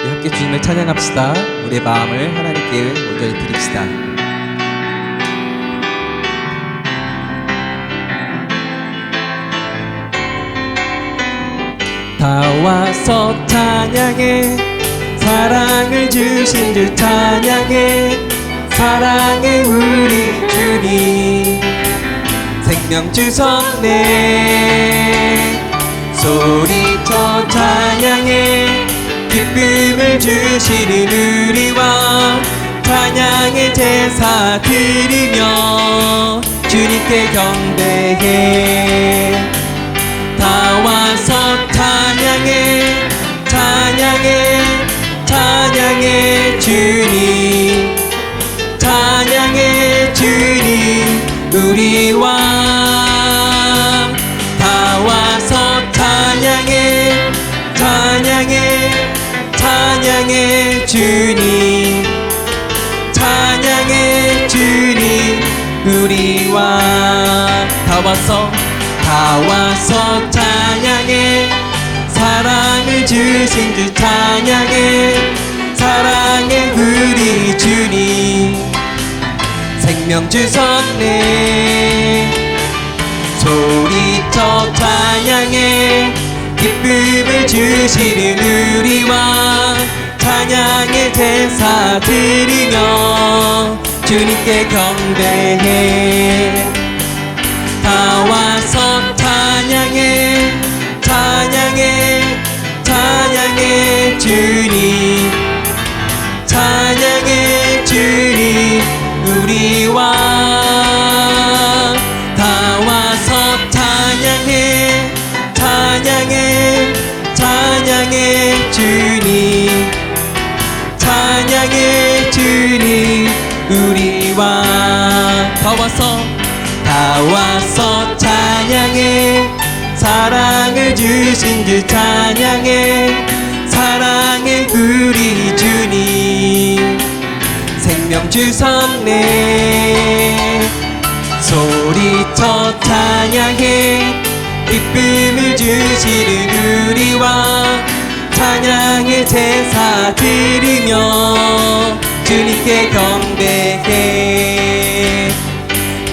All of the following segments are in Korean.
우리 함께 주님을 찬양합시다. 우리의 마음을 하나님께 온전히 드립시다. 다 와서 찬양해, 사랑을 주신 주 찬양해, 사랑해 우리 주님 생명 주셨네. 소리쳐 찬양해, 기쁨을 주시는 우리 왕 찬양의 제사 드리며 주님께 경배해. 다 와서 찬양해, 찬양해, 찬양해 주님, 찬양해 주님 우리 왕. 다 와서 찬양해, 찬양해, 찬양해 주님, 찬양해 주님 우리 왕. 다 와서 찬양해, 사랑을 주신 주 찬양해, 사랑해 우리 주님 생명 주셨네. 소리쳐 찬양해, 기쁨을 주시는 우리 왕 찬양의 제사 드리며 주님께 경배해. 다 와서 찬양해, 찬양해, 찬양해 주님, 찬양해 주님 우리 왕. 다 와서 찬양해, 찬양해, 찬양해 주님, 찬양해 주님 우리 왕. 다 와서 찬양해, 사랑을 주신 주 찬양해, 사랑해 우리 주님 생명 주셨네. 소리쳐 찬양해, 기쁨을 주시는 우리 왕 찬양의 제사 드리며 주님께 경배해.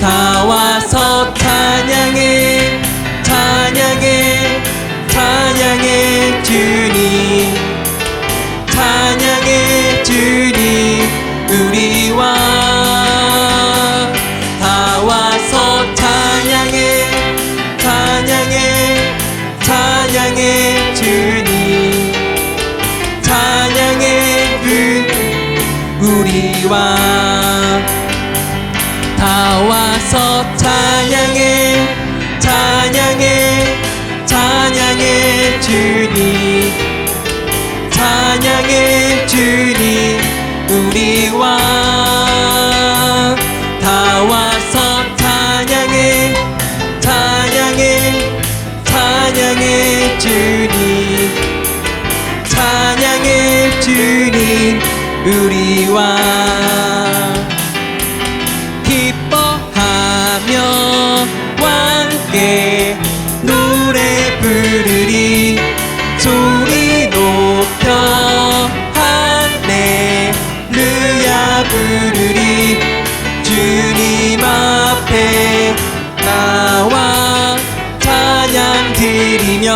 다 와서 찬양해, 찬양해, 찬양해 주님, 찬양해 주님 우리 왕. 다 와서 찬양해, 찬양해, 찬양해 주님, 찬양해 우리 왕. 다 와서 찬양해, 찬양해, 찬양해 주님, 찬양해 주님 우리 왕. 다 와서 찬양해, 찬양해, 찬양해 주님, 찬양해 주님 우리 왕. 기뻐하며 왕께 노래 부르리, 소리 높여 할렐루야 부르리. 주님 앞에 나와 찬양 드리며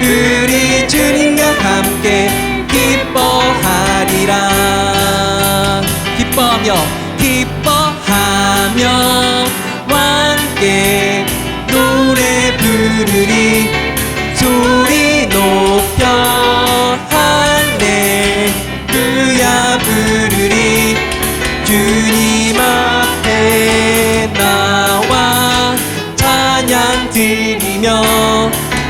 우리 주님과 함께 기뻐하리라. 기뻐하며 왕께 노래 부르리, 소리 높여 할렐루야 부르리. 주님 앞에 나와 찬양 드리며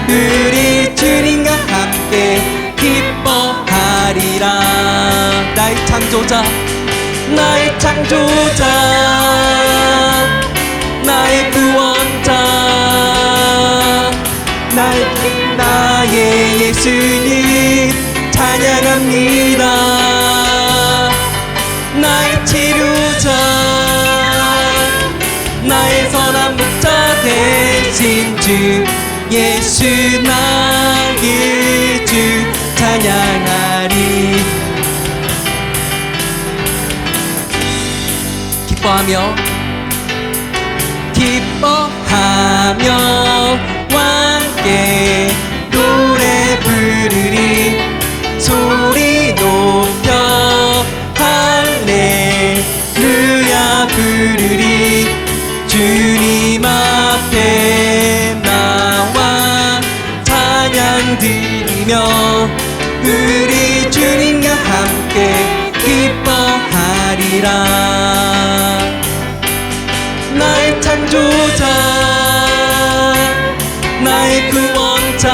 우리 주님과 함께 기뻐하리라. 나의 창조자, 나의 창조자, 나의 구원자, 나의 예수님 찬양합니다. 나의 치료자, 나의 선한 목자 되신 주 예수 나의 주 찬양하리. 기뻐하며 함께 노래 부르리 소리 높여 할렐루야 부르리 주님 앞에 나와 찬양 드리며 우리 주님과 함께 기뻐하리라. 나의 창조자 나의 구원자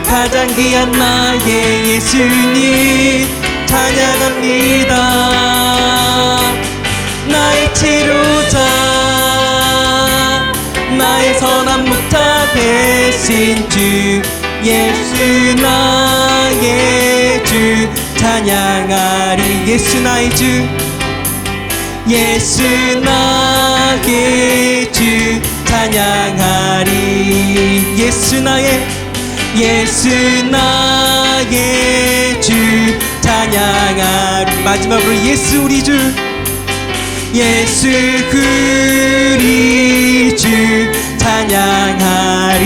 가장 귀한 나의 예수님 찬양합니다. 나의 치료자 나의 선한 목자 대신 주 예수 나의 주 찬양하리. 예수 나의 주 예수 나의 주 찬양하리. 예수 나의 주 찬양하리. 마지막으로 예수 우리 주 예수 우리 주 찬양하리.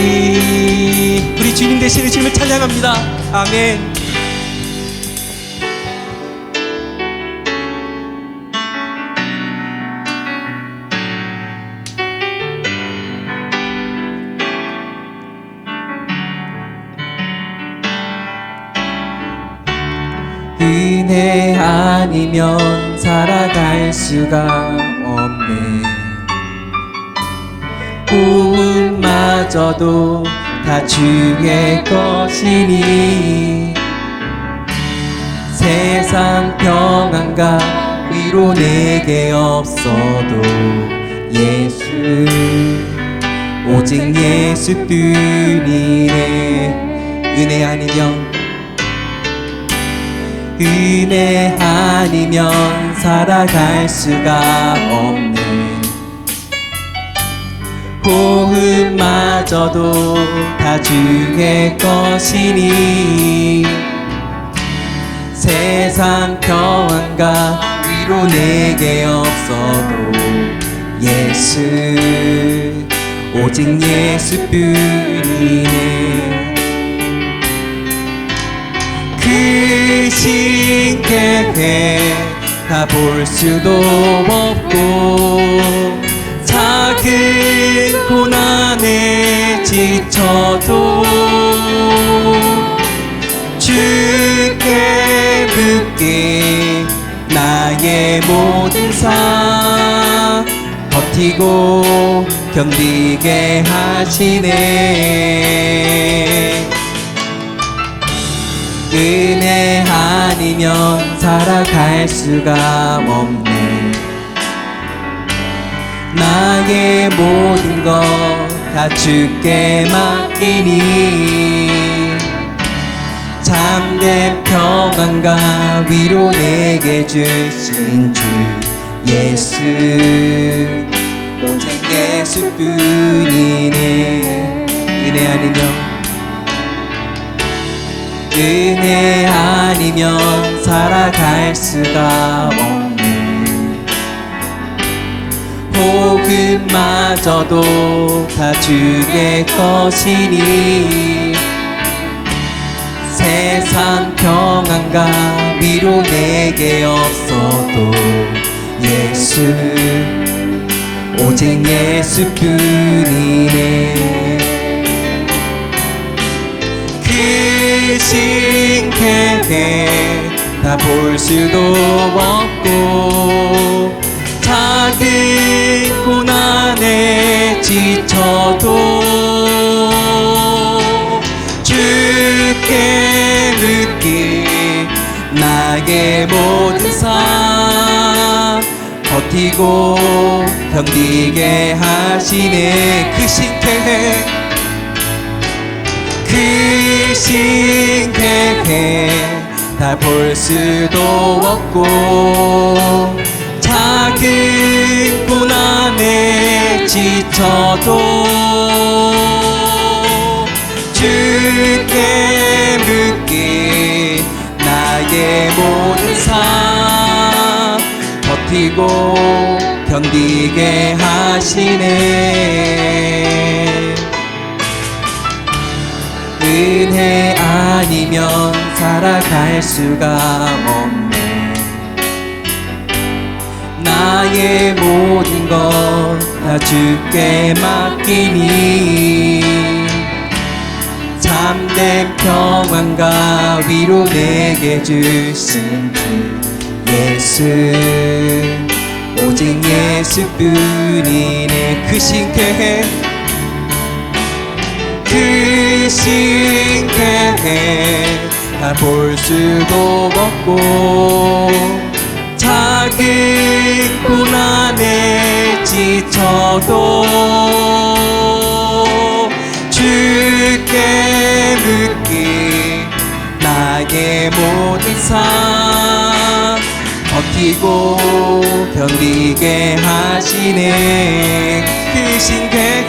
우리 주님 되시는 주님을 찬양합니다. 아멘. 은혜 아니면 살아갈 수가 없네. 고운마저도 다 주의 것이니 세상 평안과 위로 내게 없어도 예수 오직 예수뿐이네. 은혜 아니면 살아갈 수가 없네. 호흡마저도 다 주의 것이니 세상 평안과 위로 내게 없어도 예수 오직 예수뿐이네. 그 신계획 다 볼 수도 없고 작은 고난에 지쳐도 주께 묻기 나의 모든 삶 버티고 견디게 하시네. 은혜 아니면 살아갈 수가 없네. 나의 모든 것 다 주께 맡기니 참된 평안과 위로 내게 주신 주 예수 오직 예수뿐이네. 은혜 아니면 살아갈 수가 없네. 복음마저도 다 주의 것이니 세상 평안과 위로 내게 없어도 예수 오직 예수뿐이네. 그 신계획 다 볼 수도 없고 작은 고난에 지쳐도 주께 묻기 나의 모든 삶 버티고 견디게 하시네. 그 신계획 다 볼 수도 없고 작은 고난에 지쳐도 주께 묻기 나의 모든 삶 버티고 견디게 하시네. 은혜 아니면 살아갈 수가 없네. 나의 모든 것 다 주께 맡기니 참된 평안과 위로 내게 주신 주 예수, 오직 예수뿐이네. 그 신께 다 볼 수도 없고 작은 고난에 지쳐도 주께 묻기 나의 모든 삶 버티고 견디게 하시네. 그 신께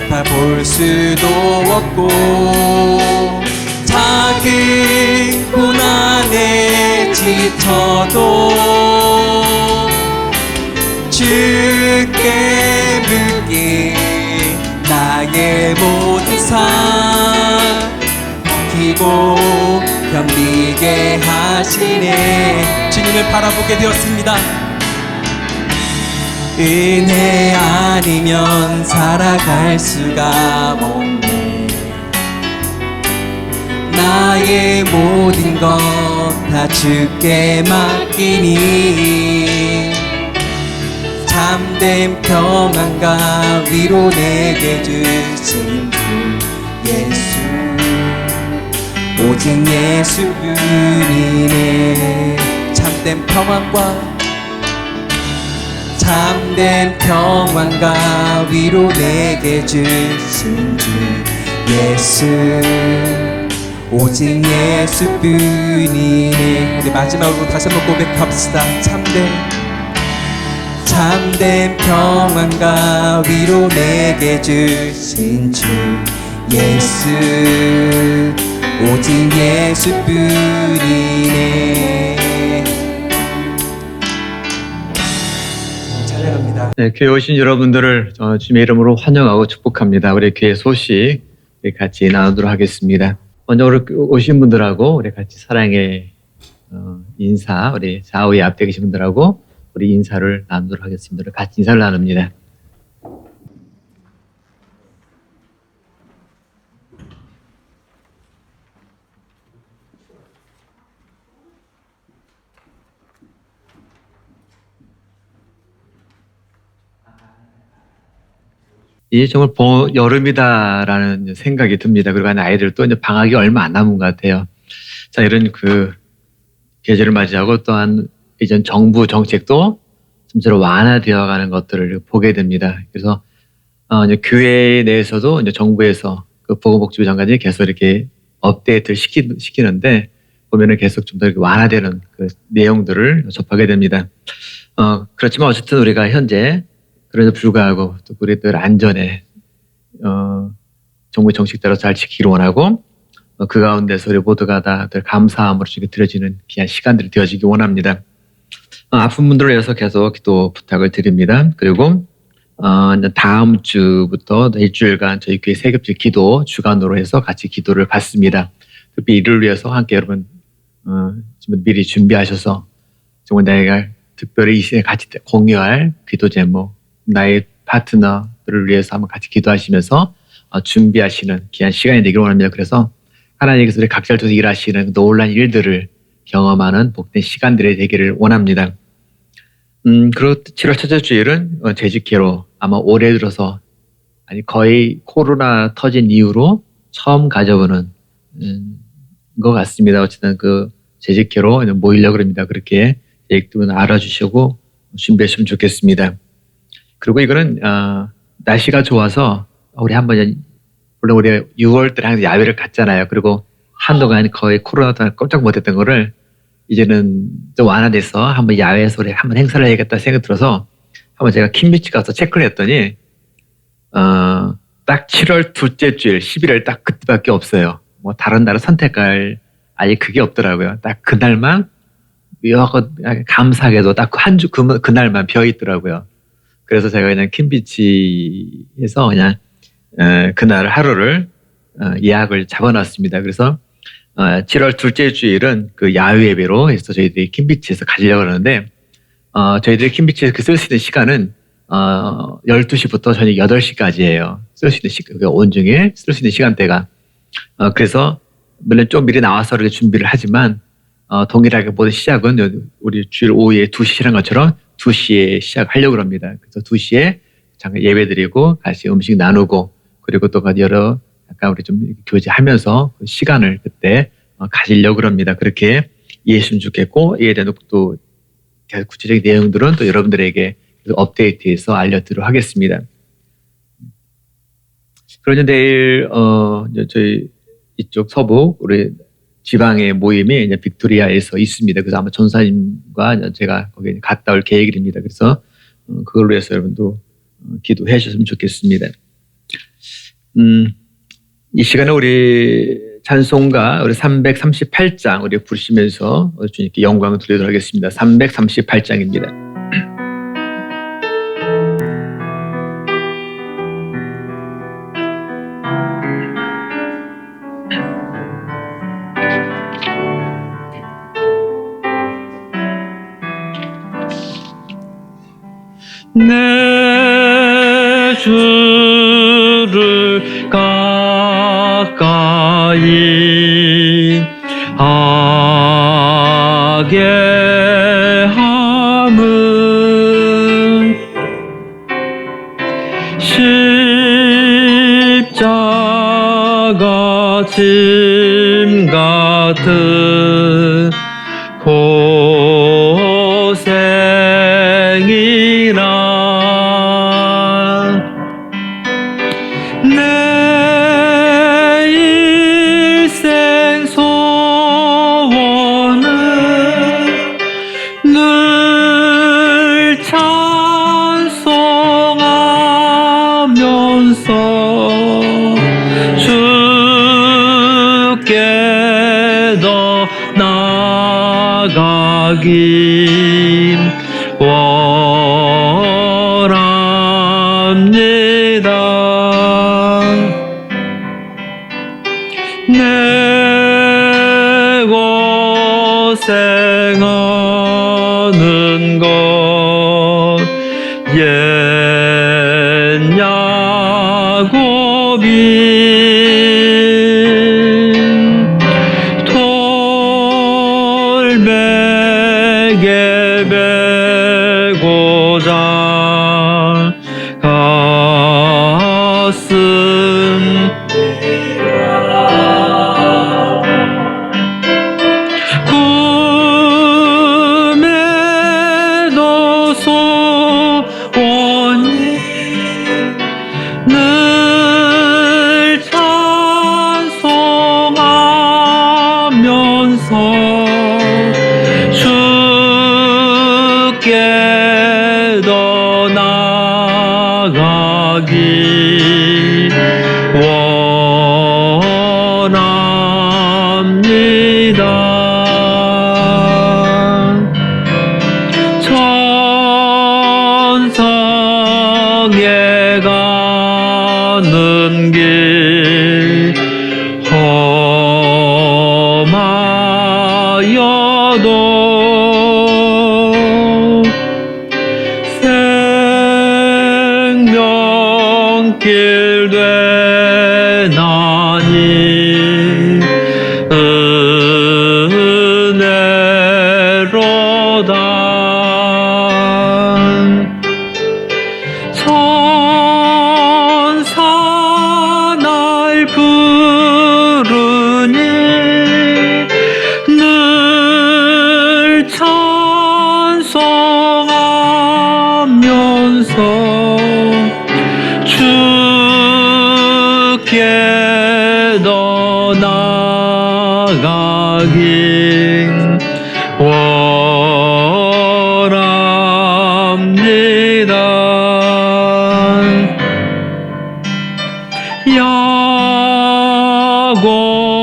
다 볼 수도 없고 작은 고난에 지쳐도 주께 묻기 나의 모든 삶 버티고 견디게 하시네. 주님을 바라보게 되었습니다. 은혜 아니면 살아갈 수가 없네. 나의 모든 것 다 주께 맡기니 참된 평안과 위로 내게 주신 주 예수, 오직 예수뿐이네. 참된 평안과 위로 내게 주신 주 예수, 오직 예수뿐이네. 우리 마지막으로 다시 한번 고백합시다. 참된 평안과 위로 내게 주신 주 예수, 오직 예수뿐이네. 찬양합니다. 네, 교회 오신 여러분들을 주님의 이름으로 환영하고 축복합니다. 우리 교회 소식 같이 나누도록 하겠습니다. 먼저 우리 오신 분들하고 우리 같이 사랑의 인사, 우리 좌우에 앞에 계신 분들하고 우리 인사를 나누도록 하겠습니다. 같이 인사를 나눕니다. 이제 정말 여름이다라는 생각이 듭니다. 그리고 아이들도 이제 방학이 얼마 안 남은 것 같아요. 자, 이런 그 계절을 맞이하고 또한 이전 정부 정책도 점차로 완화되어 가는 것들을 보게 됩니다. 그래서 이제 교회 내에서도 이제 정부에서 그 보건복지부 장관이 계속 이렇게 업데이트를 시키는데 보면은 계속 좀 더 이렇게 완화되는 그 내용들을 접하게 됩니다. 그렇지만 어쨌든 우리가 현재 그래도 불구하고 또 우리들 안전에 정부의 정책대로 잘 지키기를 원하고 그 가운데서 우리 모두가 다들 감사함으로 드려지는 귀한 시간들이 되어지기 원합니다. 아픈 분들을 위해서 계속 기도 부탁을 드립니다. 그리고 다음 주부터 일주일간 저희 교회 세급제 기도 주간으로 해서 같이 기도를 받습니다. 특히 이를 위해서 함께 여러분 미리 준비하셔서 정말 내가 특별히 이 시간에 같이 공유할 기도 제목, 나의 파트너들을 위해서 한번 같이 기도하시면서 준비하시는 귀한 시간이 되기를 원합니다. 그래서 하나님께서 우리 각자를 통해서 일하시는 놀라운 일들을 경험하는 복된 시간들이 되기를 원합니다. 그리고 7월 첫째 주일은 재직회로 아마 올해 들어서 아니 거의 코로나 터진 이후로 처음 가져보는 것 같습니다. 어쨌든 그 재직회로 모이려고 합니다. 그렇게 계획들은 알아주시고 준비했으면 좋겠습니다. 그리고 이거는 날씨가 좋아서 우리 한번 물론 우리 6월 때 항상 야외를 갔잖아요. 그리고 한동안 거의 코로나 때문에 꼼짝 못했던 거를 이제는 좀 완화돼서 한번 야외에서 우리 한번 행사를 해야겠다 생각 들어서 한번 제가 킴비치 가서 체크를 했더니 딱 7월 둘째 주일 11월 딱 그때밖에 없어요. 뭐 다른 날은 선택할 아예 그게 없더라고요. 딱 그날만 여러 감사하게도 딱 한 주 그날만 비어 있더라고요. 그래서 제가 그냥 킴비치에서 그냥 그날 하루를 예약을 잡아놨습니다. 그래서 7월 둘째 주일은 그 야외 예배로 해서 저희들이 킴비치에서 가려고 하는데 저희들이 킴비치에서 쓸 수 있는 시간은 12시부터 저녁 8시까지예요. 쓸 수 있는 시간, 온중에 쓸 수 있는 시간대가. 그래서 물론 좀 미리 나와서 이렇게 준비를 하지만 동일하게 모든 시작은 우리 주일 오후에 2시라는 것처럼 2시에 시작하려고 합니다. 그래서 2시에 잠깐 예배드리고 같이 음식 나누고 그리고 또 여러 약간 우리 좀 교제하면서 그 시간을 그때 가지려고 합니다. 그렇게 이해했으면 좋겠고 이에 대한 또 구체적인 내용들은 또 여러분들에게 업데이트해서 알려드리도록 하겠습니다. 그러면 내일 저희 이쪽 서부 우리 지방의 모임이 이제 빅토리아에서 있습니다. 그래서 아마 전사님과 제가 거기에 갔다 올 계획입니다. 그래서 그걸로 해서 여러분도 기도해 주셨으면 좋겠습니다. 이 시간에 우리 찬송가 우리 338장 우리 부르시면서 주님께 영광을 드리도록 하겠습니다. 338장입니다. 내 주를 가까이 하게 함은 십자가 짐 같은 고생이라 내 일생 소원은 늘 찬송하면서 주께 더 나아가기 원합니다. 내 고생하는 것 옛 야곱이 돌베개 베고자 갔음 꿈에도 소원이 늘 찬송하면서 주께 더 나아가기 원합니다. 천성에 가는 길 험하여도 생명길 되나니 은혜로다. 천사 날 부르니 늘 찬송하면서 주께 더 나아가기 원합니다.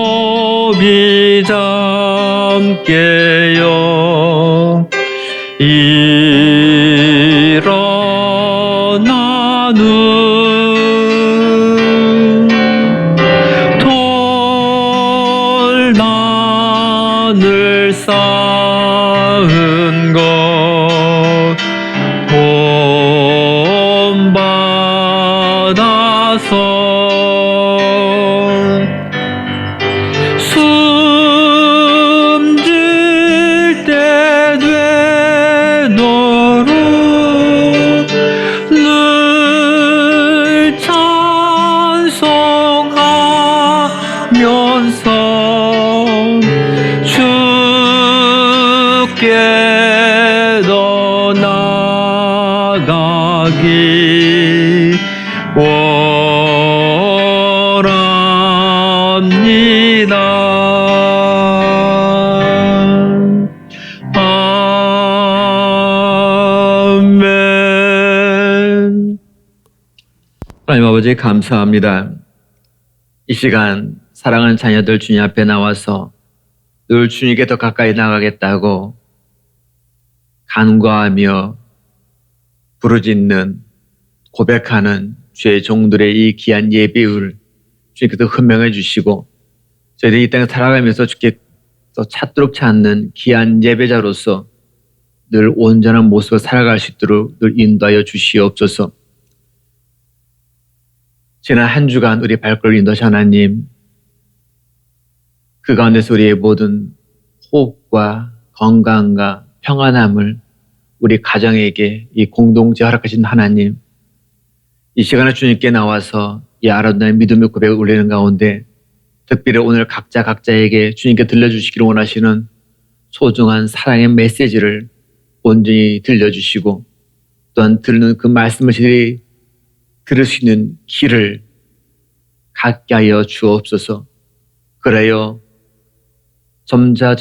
야곱이 자 함께여 일어나는 돌난을 쌓은 것 본받아서 숨질 때 되도록 늘 찬송하면서 주께 더 나아가기 원합니다. 아멘. 하나님 아버지 감사합니다. 이 시간 사랑하는 자녀들 주님 앞에 나와서 늘 주님께 더 가까이 나가겠다고 간구하며 부르짖는 고백하는 주의 종들의 이 귀한 예배를 주님께서 흔명해 주시고 저희들이 이 땅에 살아가면서 주께 또 찾도록 찾는 귀한 예배자로서 늘 온전한 모습을 살아갈 수 있도록 늘 인도하여 주시옵소서. 지난 한 주간 우리 발걸음 인도하신 하나님, 그 가운데서 우리의 모든 호흡과 건강과 평안함을 우리 가정에게 이 공동체 허락하신 하나님, 이 시간에 주님께 나와서 이 아름다운 믿음의 고백을 올리는 가운데 특별히 오늘 각자에게 주님께 들려주시기를 원하시는 소중한 사랑의 메시지를 온전히 들려주시고 또한 듣는 그 말씀을 저희들이 들을 수 있는 길을 갖게 하여 주옵소서. 그래요 점차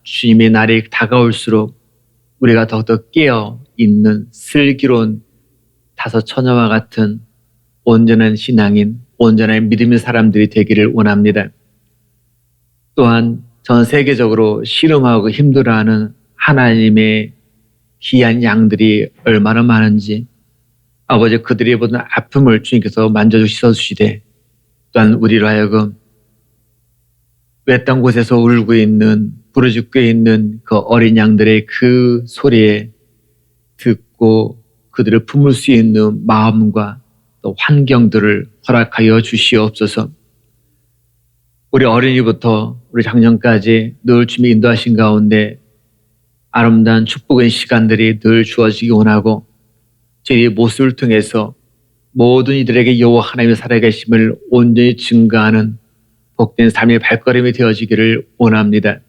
주님의 날이 다가올수록 우리가 더욱더 깨어있는 슬기로운 다섯 처녀와 같은 온전한 신앙인, 온전한 믿음의 사람들이 되기를 원합니다. 또한 전 세계적으로 씨름하고 힘들어하는 하나님의 귀한 양들이 얼마나 많은지 아버지 그들의 모든 아픔을 주님께서 만져주시되 또한 우리로 하여금 외딴 곳에서 울고 있는 부르짖고 있는 그 어린 양들의 그 소리에 듣고 그들을 품을 수 있는 마음과 또 환경들을 허락하여 주시옵소서. 우리 어린이부터 우리 작년까지 늘 주님이 인도하신 가운데 아름다운 축복의 시간들이 늘 주어지기 원하고 저희의 모습을 통해서 모든 이들에게 여호와 하나님의 살아계심을 온전히 증거하는 복된 삶의 발걸음이 되어지기를 원합니다.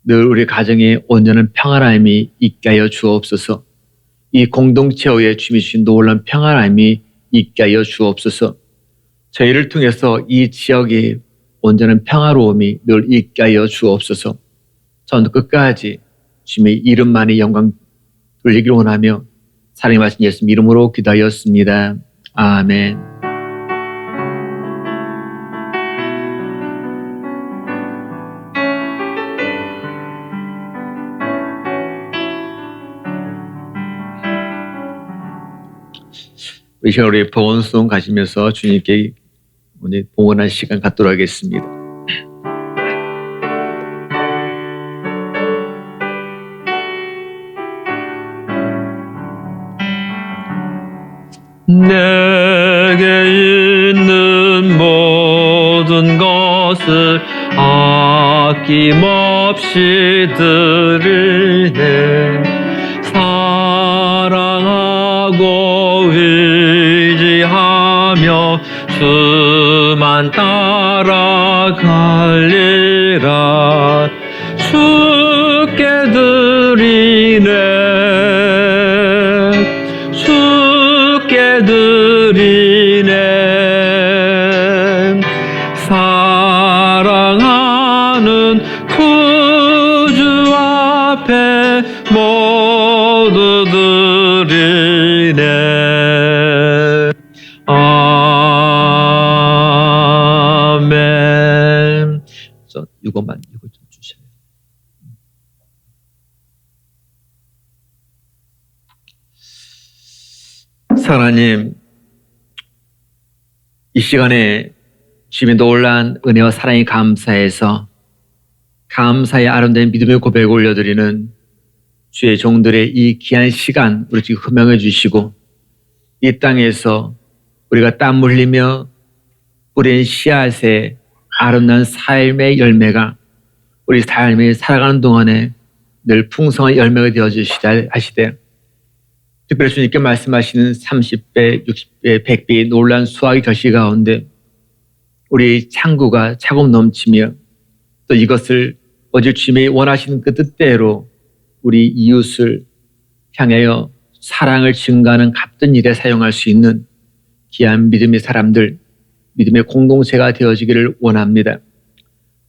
늘 우리 가정에 온전한 평안함이 있게 하여 주옵소서. 이 공동체에 주님이 주신 놀라운 평안함이 있게 하여 주옵소서. 저희를 통해서 이 지역의 온전한 평화로움이 늘 있게 하여 주옵소서. 전부 끝까지 주님의 이름만이 영광 돌리기를 원하며 사랑의 말씀 예수 이름으로 기도하였습니다. 아멘. 이 시간 우리 봉헌송 가시면서 주님께 오늘 봉헌할 시간 갖도록 하겠습니다. 내게 있는 모든 것을 아낌없이 드리네. 사랑하고 의지하며 주만 따라갈리라. 주께 드리네. 주께 드리네. 사랑하는 구주 앞에 모두 드리네. 아멘. 이것만 이거 좀 주셔요. 하나님, 이 시간에 주님의 놀라운 은혜와 사랑이 감사해서 감사의 아름다운 믿음의 고백을 올려드리는 주의 종들의 이 귀한 시간 우리 지금 허명해 주시고 이 땅에서 우리가 땀 흘리며 뿌린 씨앗의 아름다운 삶의 열매가 우리 삶이 살아가는 동안에 늘 풍성한 열매가 되어주시다 하시되 특별히 주님께 말씀하시는 30배, 60배, 100배의 놀라운 수확의 결실 가운데 우리 창구가 차곡 넘치며 또 이것을 어제 주님이 원하시는 그 뜻대로 우리 이웃을 향하여 사랑을 증가하는 값진 일에 사용할 수 있는 귀한 믿음의 사람들, 믿음의 공동체가 되어지기를 원합니다.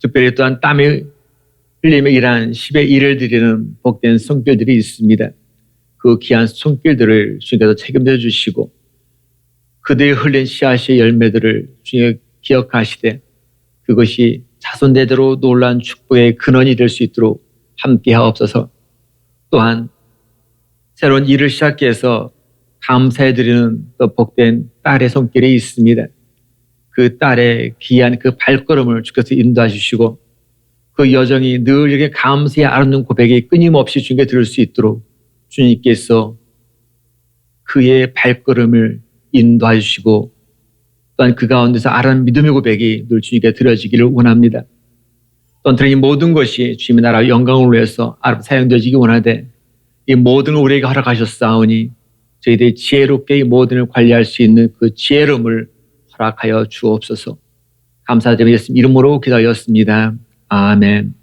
특별히 또한 땀이 흘리며 일한 10의 일을 드리는 복된 손길들이 있습니다. 그 귀한 손길들을 주님께서 책임져 주시고 그들이 흘린 씨앗의 열매들을 주님 기억하시되 그것이 자손대대로 놀라운 축복의 근원이 될 수 있도록 함께 하옵소서. 또한 새로운 일을 시작해서 감사해드리는 또 복된 딸의 손길이 있습니다. 그 딸의 귀한 그 발걸음을 주께서 인도해 주시고 그 여정이 늘 이렇게 감사의 아름다운 고백이 끊임없이 주님께 들을 수 있도록 주님께서 그의 발걸음을 인도해 주시고 또한 그 가운데서 아름다운 믿음의 고백이 늘 주님께 들어지기를 원합니다. 또한 이 모든 것이 주님의 나라 영광을 위해서 사용되어지기 원하되 이 모든 걸 우리에게 허락하셨사오니 저희들이 지혜롭게 이 모든을 관리할 수 있는 그 지혜로움을 허락하여 주옵소서. 감사드리며 예수님 이름으로 기도하였습니다. 아멘.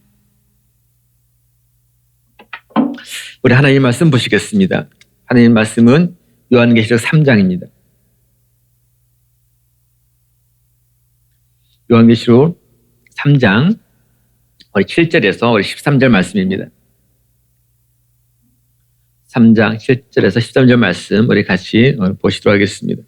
우리 하나님 말씀 보시겠습니다. 하나님 말씀은 요한계시록 3장입니다. 요한계시록 3장 7절에서 13절 말씀입니다. 3장 7절에서 13절 말씀 우리 같이 보시도록 하겠습니다.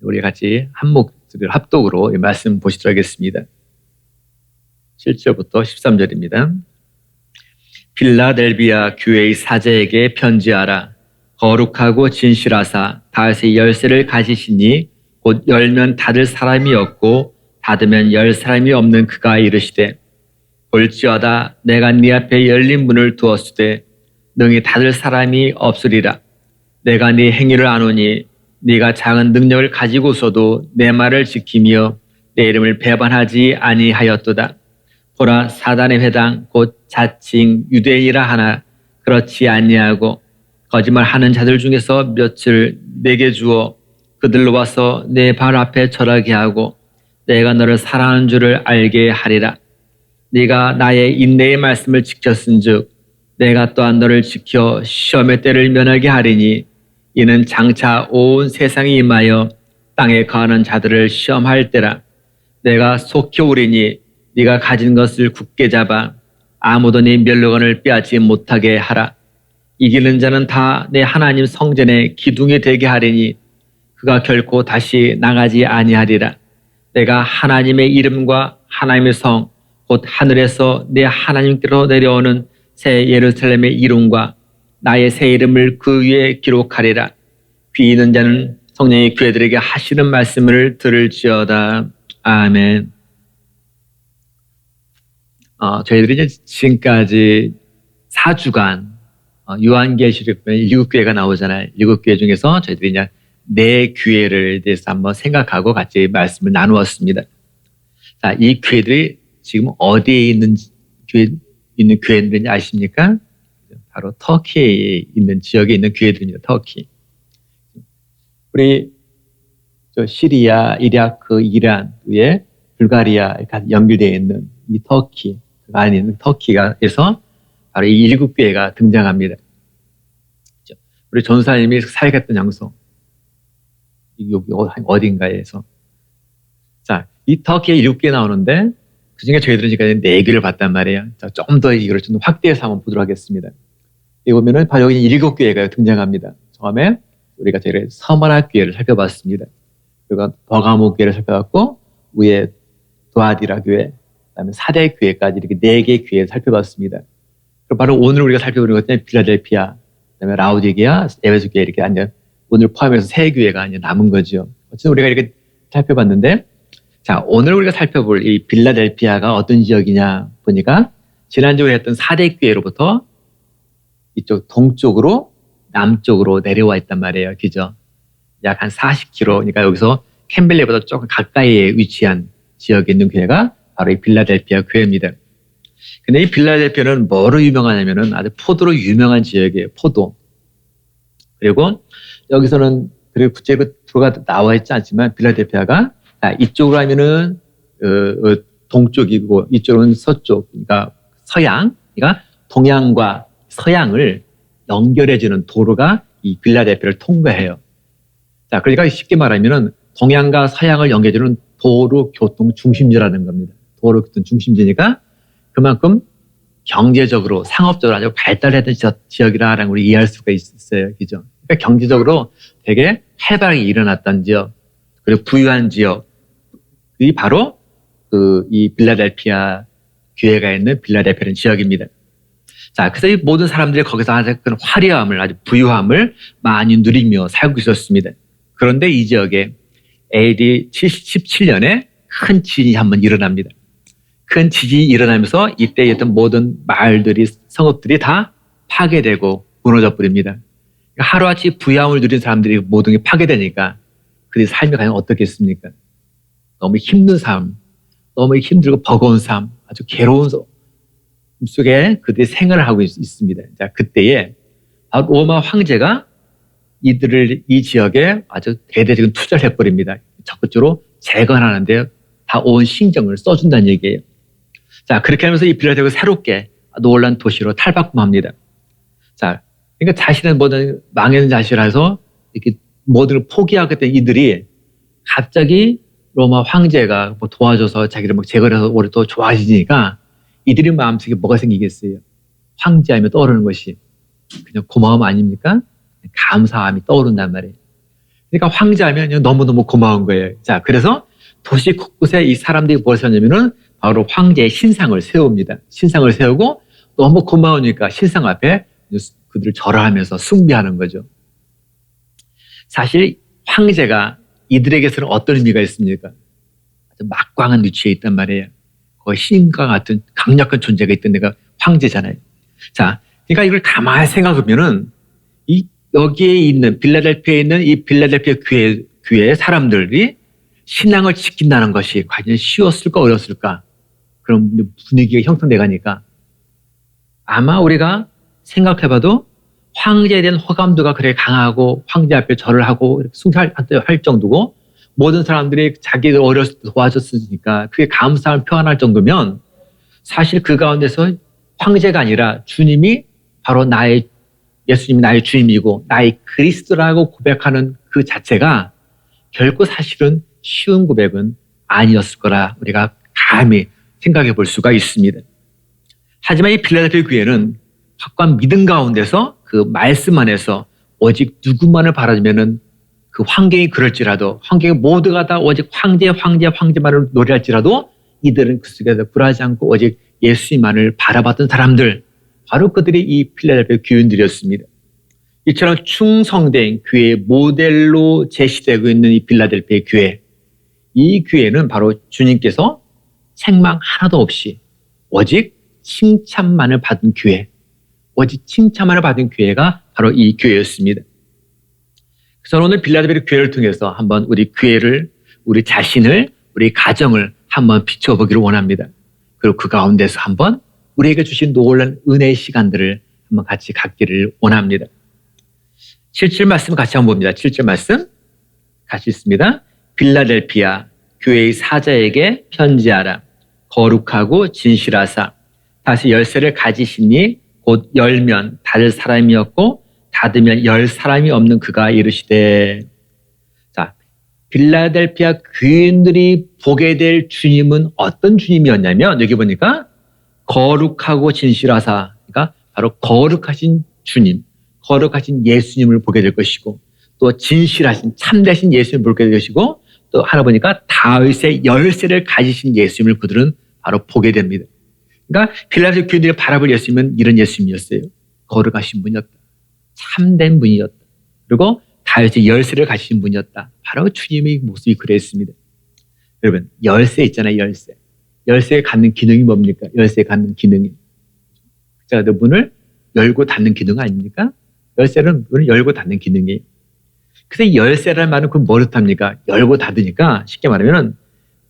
우리 같이 한 목소리 합독으로 이 말씀 보시도록 하겠습니다. 7절부터 13절입니다. 필라델비아 교회의 사제에게 편지하라. 거룩하고 진실하사 다윗의 열쇠를 가지시니 곧 열면 닫을 사람이 없고 닫으면 열 사람이 없는 그가 이르시되 볼지어다 내가 네 앞에 열린 문을 두었으되 능히 닫을 사람이 없으리라. 내가 네 행위를 아노니 네가 작은 능력을 가지고서도 내 말을 지키며 내 이름을 배반하지 아니하였도다. 보라 사단의 회당 곧 자칭 유대인이라 하나 그렇지 아니하고 거짓말하는 자들 중에서 몇을 내게 주어 그들로 와서 내 발 앞에 절하게 하고 내가 너를 사랑하는 줄을 알게 하리라. 네가 나의 인내의 말씀을 지켰은즉 내가 또한 너를 지켜 시험의 때를 면하게 하리니 이는 장차 온 세상이 임하여 땅에 거하는 자들을 시험할 때라. 내가 속히 오리니 네가 가진 것을 굳게 잡아 아무도 네 멸류관을 빼앗지 못하게 하라. 이기는 자는 다 내 하나님 성전의 기둥이 되게 하리니 그가 결코 다시 나가지 아니하리라. 내가 하나님의 이름과 하나님의 성 곧 하늘에서 내 하나님께로 내려오는 새 예루살렘의 이름과 나의 새 이름을 그 위에 기록하리라. 귀 있는 자는 성령이 교회들에게 하시는 말씀을 들을지어다. 아멘. 저희들이 이제 지금까지 4주간 요한계시록 7교회가 나오잖아요. 7교회 중에서 저희들이 이제 4교회를 대해서 한번 생각하고 같이 말씀을 나누었습니다. 자, 이 교회들이 지금 어디에 있는 교회들인지 아십니까? 바로 터키에 있는 지역에 있는 교회들입니다. 터키. 우리 시리아, 이라크, 이란에 불가리아에 연결되어 있는 이 터키, 그 안에 있는 터키가에서 바로 이 7교회가 등장합니다. 우리 전사님이 살겠던 장소, 여기 어딘가에서. 자, 이 터키에 7개 나오는데 그중에 저희들은 지금까지 4개를 봤단 말이에요. 좀 더 이걸 좀 확대해서 한번 보도록 하겠습니다. 여기 보면은 바로 여기 7교회가 등장합니다. 처음에 우리가 저희를 서머나 교회를 살펴봤습니다. 그리고 버가모 교회를 살펴봤고 위에 도아디라 교회, 그다음에 사대 교회까지 이렇게 4개의 교회를 살펴봤습니다. 그리고 바로 오늘 우리가 살펴보는 것은 빌라델피아, 그다음에 라우디게아, 에베소 교회 이렇게 오늘 포함해서 3교회가 남은 거죠. 어쨌든 우리가 이렇게 살펴봤는데, 자, 오늘 우리가 살펴볼 이 빌라델피아가 어떤 지역이냐 보니까 지난주에 했던 4대 교회로부터 이쪽 동쪽으로 남쪽으로 내려와 있단 말이에요. 그죠? 약 한 40km, 그러니까 여기서 캠벨리보다 조금 가까이에 위치한 지역에 있는 교회가 바로 이 빌라델피아 교회입니다. 근데 이 빌라델피아는 뭐로 유명하냐면은 아주 포도로 유명한 지역이에요. 포도. 그리고 여기서는 그리고 구체적으로 나와 있지 않지만 빌라델피아가 이쪽으로 하면은 동쪽이고 이쪽은 서쪽, 그러니까 서양, 그러니까 동양과 서양을 연결해주는 도로가 이 빌라델피아를 통과해요. 자, 그러니까 쉽게 말하면은 동양과 서양을 연결해주는 도로 교통 중심지라는 겁니다. 도로 교통 중심지니까 그만큼 경제적으로, 상업적으로 아주 발달했던 지역이라는 우리 이해할 수가 있어요. 그죠? 그러니까 경제적으로 되게 활발하게 일어났던 지역, 그리고 부유한 지역이 바로 이 빌라델피아 교회가 있는 빌라델피아라는 지역입니다. 자, 그래서 이 모든 사람들이 거기서 아주 큰 화려함을, 아주 부유함을 많이 누리며 살고 있었습니다. 그런데 이 지역에 AD 17년에 큰 지진이 한번 일어납니다. 큰 지진이 일어나면서 이때 있던 모든 마을들이, 성읍들이 다 파괴되고 무너져 버립니다. 하루아침에 부유함을 누린 사람들이 모든 게 파괴되니까 그들의 삶이 과연 어떻겠습니까? 너무 힘든 삶, 너무 힘들고 버거운 삶, 아주 괴로운 삶 속에 그들이 생활을 하고 있습니다. 자, 그때에 로마 황제가 이 지역에 아주 대대적인 투자를 해버립니다. 적극적으로 재건하는데 다 온 신경을 써준다는 얘기예요. 자, 그렇게 하면서 이 빌라델피아가 새롭게 놀란 도시로 탈바꿈합니다. 자, 그러니까 자신은 모든 망했는 자신이라서 이렇게 모든 걸 포기하게 된 이들이 갑자기 로마 황제가 뭐 도와줘서 자기를 막 재건해서 오히려 더 좋아지니까 이들의 마음속에 뭐가 생기겠어요? 황제하면 떠오르는 것이 그냥 고마움 아닙니까? 감사함이 떠오른단 말이에요. 그러니까 황제하면 너무너무 고마운 거예요. 자, 그래서 도시 곳곳에 이 사람들이 뭘 세웠냐면은 바로 황제의 신상을 세웁니다. 신상을 세우고 너무 고마우니까 신상 앞에 그들을 절하하면서 숭배하는 거죠. 사실 황제가 이들에게서는 어떤 의미가 있습니까? 아주 막강한 위치에 있단 말이에요. 거의 신과 같은 강력한 존재가 있던 데가 황제잖아요. 자, 그러니까 이걸 가만히 생각하면은 여기에 있는 빌라델피아에 있는 이 빌라델피아 교회의 사람들이 신앙을 지킨다는 것이 과연 쉬웠을까 어려웠을까? 그런 분위기가 형성돼 가니까 아마 우리가 생각해봐도 황제에 대한 호감도가 그래 강하고 황제 앞에 절을 하고 숭배할 정도고 모든 사람들이 자기들 어렸을 때 도와줬으니까 그게 감사함을 표현할 정도면 사실 그 가운데서 황제가 아니라 주님이 바로 예수님이 나의 주님이고 나의 그리스도라고 고백하는 그 자체가 결코 사실은 쉬운 고백은 아니었을 거라 우리가 감히 생각해 볼 수가 있습니다. 하지만 이 빌라델피아 교회는 확고한 믿음 가운데서 그 말씀 안에서 오직 누구만을 바라면은 그 환경이 그럴지라도 환경이 모두가 다 오직 황제만을 노래할지라도 이들은 그 속에서 굴하지 않고 오직 예수님만을 바라봤던 사람들, 바로 그들이 이 필라델피아 교인들이었습니다. 이처럼 충성된 교회의 모델로 제시되고 있는 이 빌라델피아 교회, 이 교회는 바로 주님께서 책망 하나도 없이 오직 칭찬만을 받은 교회, 오직 칭찬만을 받은 교회가 바로 이 교회였습니다. 그래서 오늘 빌라델피아 교회를 통해서 한번 우리 교회를, 우리 자신을, 우리 가정을 한번 비춰보기를 원합니다. 그리고 그 가운데서 한번 우리에게 주신 놀라운 은혜의 시간들을 한번 같이 갖기를 원합니다. 7절 말씀 같이 한번 봅니다. 7절 말씀 같이 있습니다. 빌라델피아 교회의 사자에게 편지하라. 거룩하고 진실하사 다시 열쇠를 가지시니 곧 열면 닫을 사람이었고 닫으면 열 사람이 없는 그가 이르시되. 자, 빌라델피아 교인들이 보게 될 주님은 어떤 주님이었냐면 여기 보니까 거룩하고 진실하사, 그러니까 바로 거룩하신 주님, 거룩하신 예수님을 보게 될 것이고 또 진실하신 참되신 예수님을 보게 될 것이고 또 하나 보니까 다윗의 열쇠를 가지신 예수님을 그들은 바로 보게 됩니다. 그러니까 빌라델피아 교인들이 바라볼 예수님은 이런 예수님이었어요. 거룩하신 분이었다. 참된 분이었다. 그리고 다윗의 열쇠를 가지신 분이었다. 바로 주님의 모습이 그랬습니다. 여러분, 열쇠 있잖아요, 열쇠. 열쇠에 갖는 기능이 뭡니까? 열쇠에 갖는 기능이. 자, 문을 열고 닫는 기능 아닙니까? 열쇠는 문을 열고 닫는 기능이에요. 그래서 열쇠라는 말은 그걸 뭐로 탑니까? 열고 닫으니까 쉽게 말하면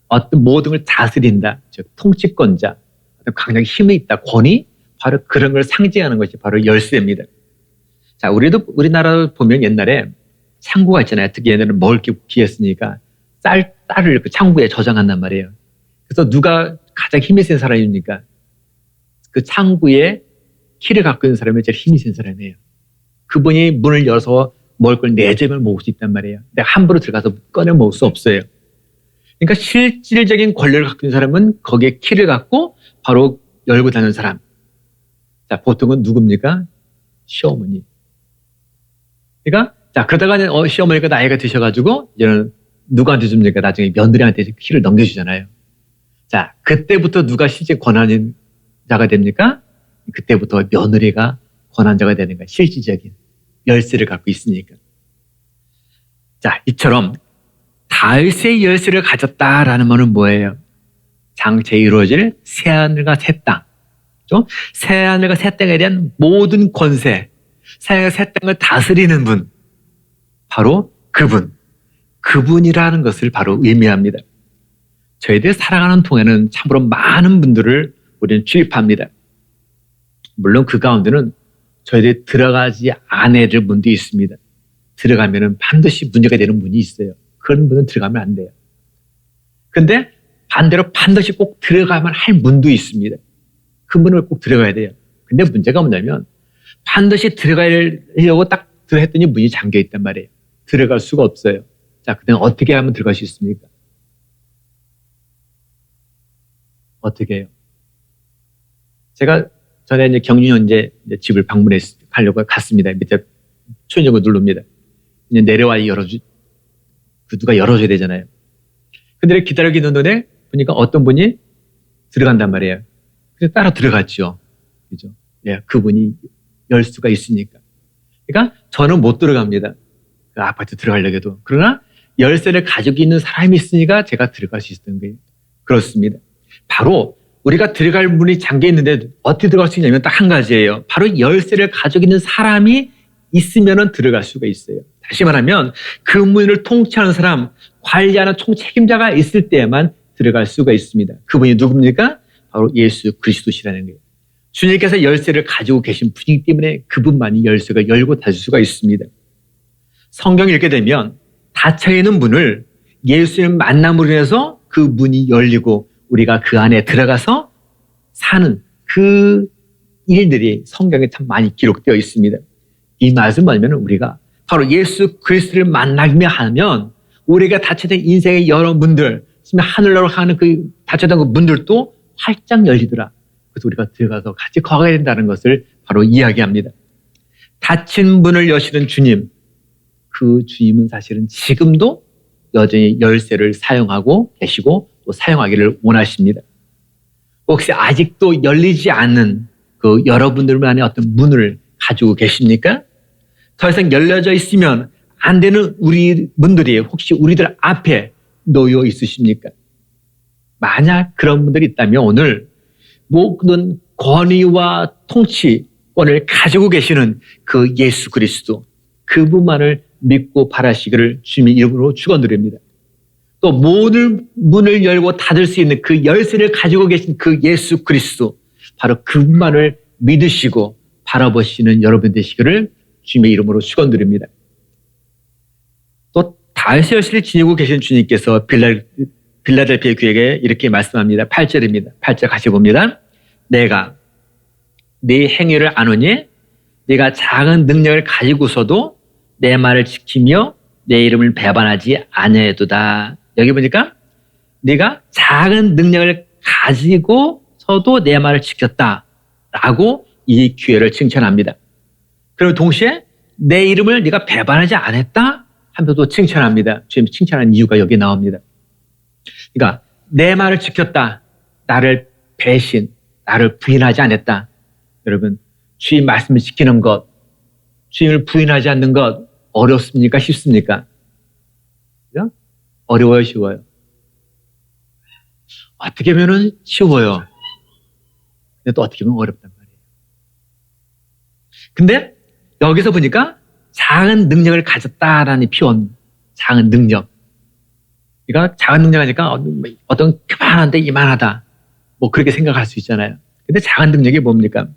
어떤 모든 걸 다스린다. 즉, 통치권자, 강력한 힘이 있다, 권위, 바로 그런 걸 상징하는 것이 바로 열쇠입니다. 자, 우리나라 보면 옛날에 창고가 있잖아요. 특히 얘네는 먹을 게 귀했으니까 쌀을 그 창고에 저장한단 말이에요. 그래서 누가 가장 힘이 센 사람입니까? 그 창고에 키를 갖고 있는 사람이 제일 힘이 센 사람이에요. 그분이 문을 열어서 먹을 걸 내재면 먹을 수 있단 말이에요. 근데 함부로 들어가서 꺼내 먹을 수 없어요. 그러니까 실질적인 권력을 갖고 있는 사람은 거기에 키를 갖고 바로 열고 닫는 사람. 자, 보통은 누굽니까? 시어머니. 그러니까 자, 그러다가 시어머니가 나이가 드셔가지고 이제는 누구한테 줍니까? 나중에 며느리한테 키를 넘겨주잖아요. 자, 그때부터 누가 실제 권한인 자가 됩니까? 그때부터 며느리가 권한자가 되는 거야. 실질적인 열쇠를 갖고 있으니까. 자, 이처럼 다윗의 열쇠를 가졌다라는 말은 뭐예요? 장차 이루어질 새하늘과 새 땅. 그렇죠? 새하늘과 새 땅에 대한 모든 권세, 새하늘과 새 땅을 다스리는 분, 바로 그분이라는 것을 바로 의미합니다. 저희들 살아가는 통에는 참으로 많은 분들을 우리는 주입합니다. 물론 그 가운데는 저희들이 들어가지 않아야 될 분도 있습니다. 들어가면은 반드시 문제가 되는 분이 있어요. 그런 분은 들어가면 안 돼요. 근데 반대로 반드시 꼭 들어가면 할 분도 있습니다. 그 분을 꼭 들어가야 돼요. 근데 문제가 뭐냐면 반드시 들어가려고 딱 들어했더니 문이 잠겨 있단 말이에요. 들어갈 수가 없어요. 자, 그때는 어떻게 하면 들어갈 수 있습니까? 어떻게 해요? 제가 전에 이제 경륜 이제 집을 방문하려고 갔습니다. 밑에 초인종을 누릅니다. 이제 내려와 누가 열어줘야 되잖아요. 근데 기다리고 있는 동안에 보니까 어떤 분이 들어간단 말이에요. 그래서 따라 들어갔죠. 그죠? 예, 그분이 열 수가 있으니까. 그러니까 저는 못 들어갑니다. 그 아파트 들어가려고 해도. 그러나 열쇠를 가지고 있는 사람이 있으니까 제가 들어갈 수 있었던 거예요. 그렇습니다. 바로 우리가 들어갈 문이 잠겨 있는데 어떻게 들어갈 수 있냐면 딱 한 가지예요. 바로 열쇠를 가지고 있는 사람이 있으면 들어갈 수가 있어요. 다시 말하면 그 문을 통치하는 사람, 관리하는 총책임자가 있을 때만 들어갈 수가 있습니다. 그분이 누굽니까? 바로 예수 그리스도시라는 거예요. 주님께서 열쇠를 가지고 계신 분이기 때문에 그분만이 열쇠가 열고 닫을 수가 있습니다. 성경을 읽게 되면 닫혀있는 문을 예수님 만남으로 인해서 그 문이 열리고 우리가 그 안에 들어가서 사는 그 일들이 성경에 참 많이 기록되어 있습니다. 이 말씀 뭐냐면 우리가 바로 예수 그리스도를 만나기만 하면 우리가 닫혀진 인생의 여러 문들, 하늘나라로 가는 그 닫혀진 그 문들도 활짝 열리더라. 그래서 우리가 들어가서 같이 거하게 된다는 것을 바로 이야기합니다. 닫힌 문을 여시는 주님, 그 주님은 사실은 지금도 여전히 열쇠를 사용하고 계시고 또 사용하기를 원하십니다. 혹시 아직도 열리지 않는 그 여러분들만의 어떤 문을 가지고 계십니까? 더 이상 열려져 있으면 안 되는 우리 분들이 혹시 우리들 앞에 놓여 있으십니까? 만약 그런 분들이 있다면 오늘 모든 권위와 통치권을 가지고 계시는 그 예수 그리스도, 그분만을 믿고 바라시기를 주님의 이름으로 축원드립니다. 또 모든 문을 열고 닫을 수 있는 그 열쇠를 가지고 계신 그 예수 그리스도, 바로 그분만을 믿으시고 바라보시는 여러분 되시기를 주님의 이름으로 축원드립니다. 또 다윗의 열쇠를 지니고 계신 주님께서 빌라델피아 교회에게 이렇게 말씀합니다. 8절입니다. 8절 같이 봅니다. 내가 네 행위를 아노니 네가 작은 능력을 가지고서도 내 말을 지키며 내 이름을 배반하지 아니하였도다. 여기 보니까 네가 작은 능력을 가지고서도 내 말을 지켰다라고 이 기회를 칭찬합니다. 그리고 동시에 내 이름을 네가 배반하지 않았다 하면서도 칭찬합니다. 주님 칭찬하는 이유가 여기 나옵니다. 그러니까 내 말을 지켰다. 나를 배신, 나를 부인하지 않았다. 여러분, 주님 말씀을 지키는 것, 주님을 부인하지 않는 것 어렵습니까? 쉽습니까? 그죠? 어려워요? 쉬워요? 어떻게 보면 쉬워요. 근데 또 어떻게 보면 어렵단 말이에요. 근데 여기서 보니까 작은 능력을 가졌다라는 표현, 작은 능력. 그러니까 작은 능력 하니까 어떤 그만한데 이만하다. 뭐 그렇게 생각할 수 있잖아요. 근데 작은 능력이 뭡니까?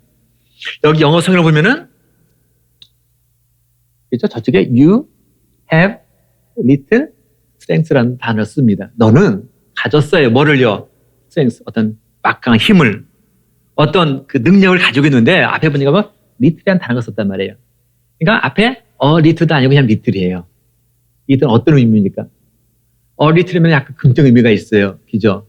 여기 영어 성경을 보면은 그렇죠? 저쪽에 you have little strength라는 단어를 씁니다. 너는 가졌어요. 뭐를요? strength, 어떤 막강한 힘을, 어떤 그 능력을 가지고 있는데 앞에 보니까 뭐 little이라는 단어가 썼단 말이에요. 그러니까 앞에 little도 아니고 그냥 little이에요. 이건 어떤 의미입니까? little면 약간 긍정 의미가 있어요. 그죠?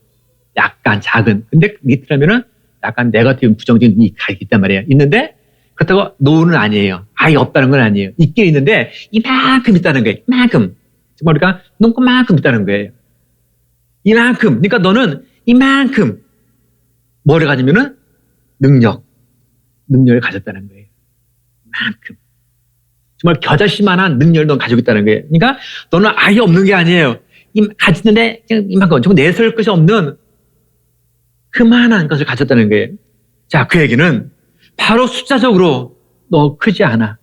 약간 작은. 근데 little면은 약간 네거티브 부정적인 의미가 있단 말이에요. 있는데 그렇다고 no는 아니에요. 아예 없다는 건 아니에요. 있긴 있는데 이만큼 있다는 거예요. 이만큼. 정말 우리가 눈곱만큼 있다는 거예요. 이만큼. 그러니까 너는 이만큼 뭐를 가지면은 능력을 가졌다는 거예요. 이만큼. 정말 겨자씨만한 능력을 넌 가지고 있다는 거예요. 그러니까 너는 아예 없는 게 아니에요. 가지는데 이만큼 정말 내세울 것이 없는 그만한 것을 가졌다는 거예요. 자, 그 얘기는 바로 숫자적으로 너 크지 않아.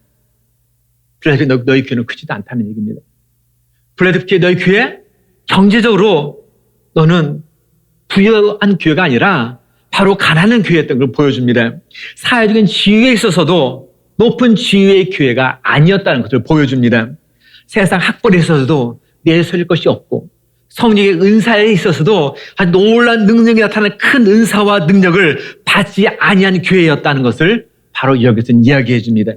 필라델피아 너희 교회는 크지도 않다는 얘기입니다. 필라델피아 너희 교회 경제적으로 너는 부유한 교회가 아니라 바로 가난한 교회였던 걸 보여줍니다. 사회적인 지위에 있어서도 높은 지위의 교회가 아니었다는 것을 보여줍니다. 세상 학벌에 있어서도 내세울 것이 없고 성령의 은사에 있어서도 아주 놀라운 능력이 나타나는 큰 은사와 능력을 받지 아니한 교회였다는 것을 바로 여기서 이야기해 줍니다.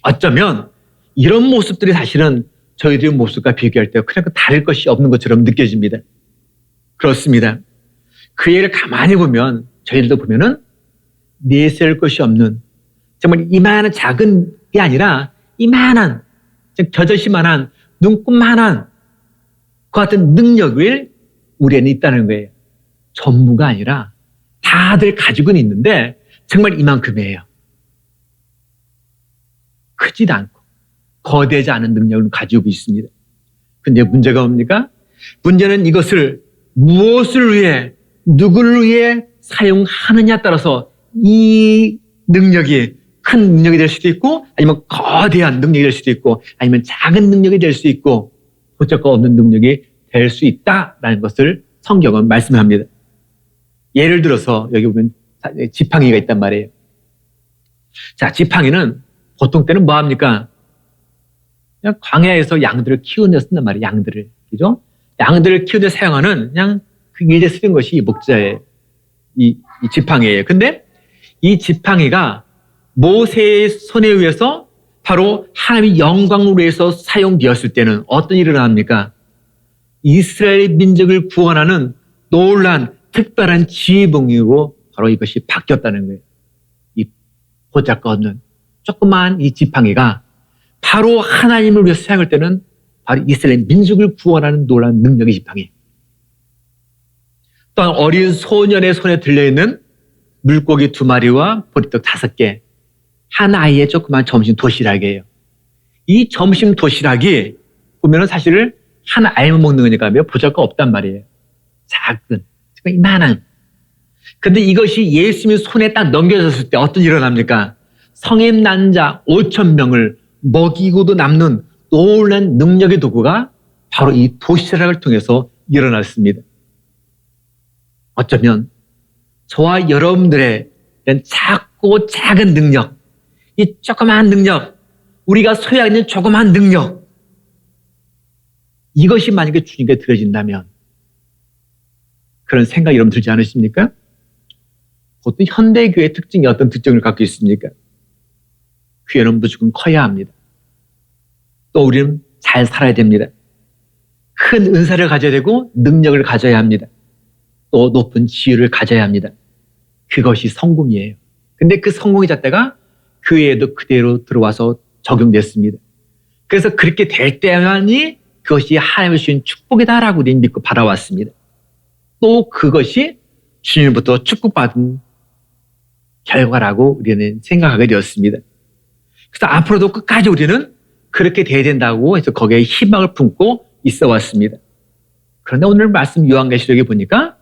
어쩌면 이런 모습들이 사실은 저희들의 모습과 비교할 때 그냥 다를 것이 없는 것처럼 느껴집니다. 그렇습니다. 그 얘기를 가만히 보면 저희들도 보면은 내세울 것이 없는 정말 이만한 작은 게 아니라 이만한 겨자씨만한 눈곱만한 그 같은 능력을 우리에는 있다는 거예요. 전부가 아니라 다들 가지고는 있는데 정말 이만큼이에요. 크지도 않고 거대하지 않은 능력을 가지고 있습니다. 근데 문제가 뭡니까? 문제는 이것을 무엇을 위해 누구를 위해 사용하느냐에 따라서 이 능력이 큰 능력이 될 수도 있고 아니면 거대한 능력이 될 수도 있고 아니면 작은 능력이 될 수 있고 도착과 없는 능력이 될 수 있다라는 것을 성경은 말씀합니다. 예를 들어서 여기 보면 지팡이가 있단 말이에요. 자, 지팡이는 보통 때는 뭐 합니까? 그냥 광야에서 양들을 키우는 데 쓴단 말이에요. 양들을. 그죠? 양들을 키우는 데 사용하는 그냥 그 일에 쓰는 것이 이 목자예요. 이 지팡이예요. 근데 이 지팡이가 모세의 손에 의해서 바로 하나님의 영광을 위해서 사용되었을 때는 어떤 일을 합니까? 이스라엘 민족을 구원하는 놀란 특별한 지휘봉으로 바로 이것이 바뀌었다는 거예요. 이 보잘것 없는 조그마한 이 지팡이가 바로 하나님을 위해서 사용할 때는 바로 이스라엘 민족을 구원하는 놀란 능력의 지팡이. 또한 어린 소년의 손에 들려있는 물고기 2마리와 보리떡 5개, 한 아이의 조그만 점심 도시락이에요. 이 점심 도시락이 보면은 사실 한 알만 먹는 거니까 보잘것 없단 말이에요. 작은, 이만한. 근데 이것이 예수님 손에 딱 넘겨졌을 때 어떤 일이 일어납니까? 성인 난자 5,000명을 먹이고도 남는 놀란 능력의 도구가 바로 이 도시락을 통해서 일어났습니다. 어쩌면 저와 여러분들의 이런 작고 작은 능력, 이 조그마한 능력, 우리가 소유하고 있는 조그마한 능력, 이것이 만약에 주님께 드려진다면 그런 생각이 여러분 들지 않으십니까? 보통 현대교회의 특징이 어떤 특징을 갖고 있습니까? 교회는 무조건 커야 합니다. 또 우리는 잘 살아야 됩니다. 큰 은사를 가져야 되고 능력을 가져야 합니다. 또 높은 지위를 가져야 합니다. 그것이 성공이에요. 근데 그 성공의 잣대가 교회에도 그대로 들어와서 적용됐습니다. 그래서 그렇게 될 때만이 그것이 하나님의 주신 축복이다라고 우리는 믿고 바라왔습니다. 또 그것이 주님부터 축복받은 결과라고 우리는 생각하게 되었습니다. 그래서 앞으로도 끝까지 우리는 그렇게 돼야 된다고 해서 거기에 희망을 품고 있어 왔습니다. 그런데 오늘 말씀 요한계시록에 보니까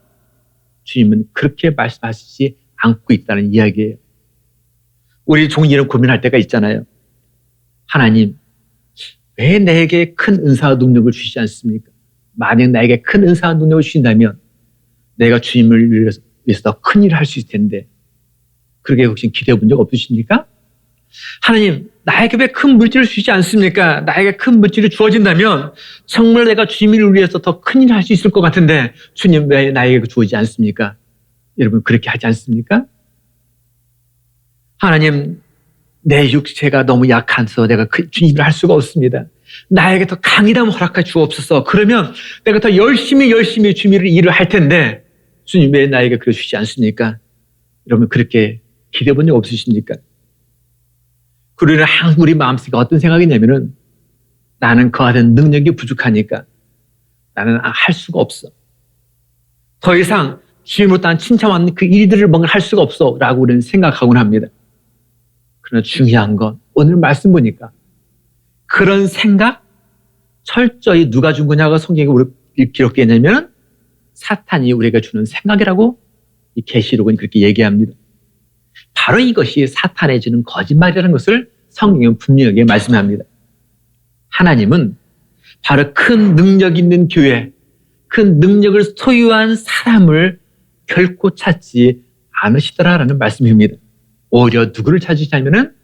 주님은 그렇게 말씀하시지 않고 있다는 이야기예요. 우리 종이 이런 고민할 때가 있잖아요. 하나님, 왜 나에게 큰 은사와 능력을 주시지 않습니까? 만약 나에게 큰 은사와 능력을 주신다면 내가 주님을 위해서 더 큰 일을 할 수 있을 텐데 그렇게 혹시 기대해 본 적 없으십니까? 하나님, 나에게 왜 큰 물질을 주시지 않습니까? 나에게 큰 물질이 주어진다면 정말 내가 주님을 위해서 더 큰 일을 할 수 있을 것 같은데 주님 왜 나에게 주어지지 않습니까? 여러분 그렇게 하지 않습니까? 하나님, 내 육체가 너무 약해서 내가 주님 일을 할 수가 없습니다. 나에게 더 강인함을 허락해 주옵소서. 그러면 내가 더 열심히 주님 일을 할 텐데 주님 왜 나에게 그래 주시지 않습니까? 여러분 그렇게 기대해 본 적 없으십니까? 그러나 항상 우리 마음속에 어떤 생각이냐면은 나는 그와 같은 능력이 부족하니까 나는 할 수가 없어. 더 이상 주님으로 난 칭찬받는 그 일들을 뭔가 할 수가 없어 라고 우리는 생각하곤 합니다. 그러나 중요한 건 오늘 말씀 보니까 그런 생각 철저히 누가 준 거냐가 성경에 우리 기록되어 있냐면 사탄이 우리에게 주는 생각이라고 이 계시록은 그렇게 얘기합니다. 바로 이것이 사탄의 주는 거짓말이라는 것을 성경은 분명하게 말씀합니다. 하나님은 바로 큰 능력 있는 교회, 큰 능력을 소유한 사람을 결코 찾지 않으시더라라는 말씀입니다. 오히려 누구를 찾으시냐면은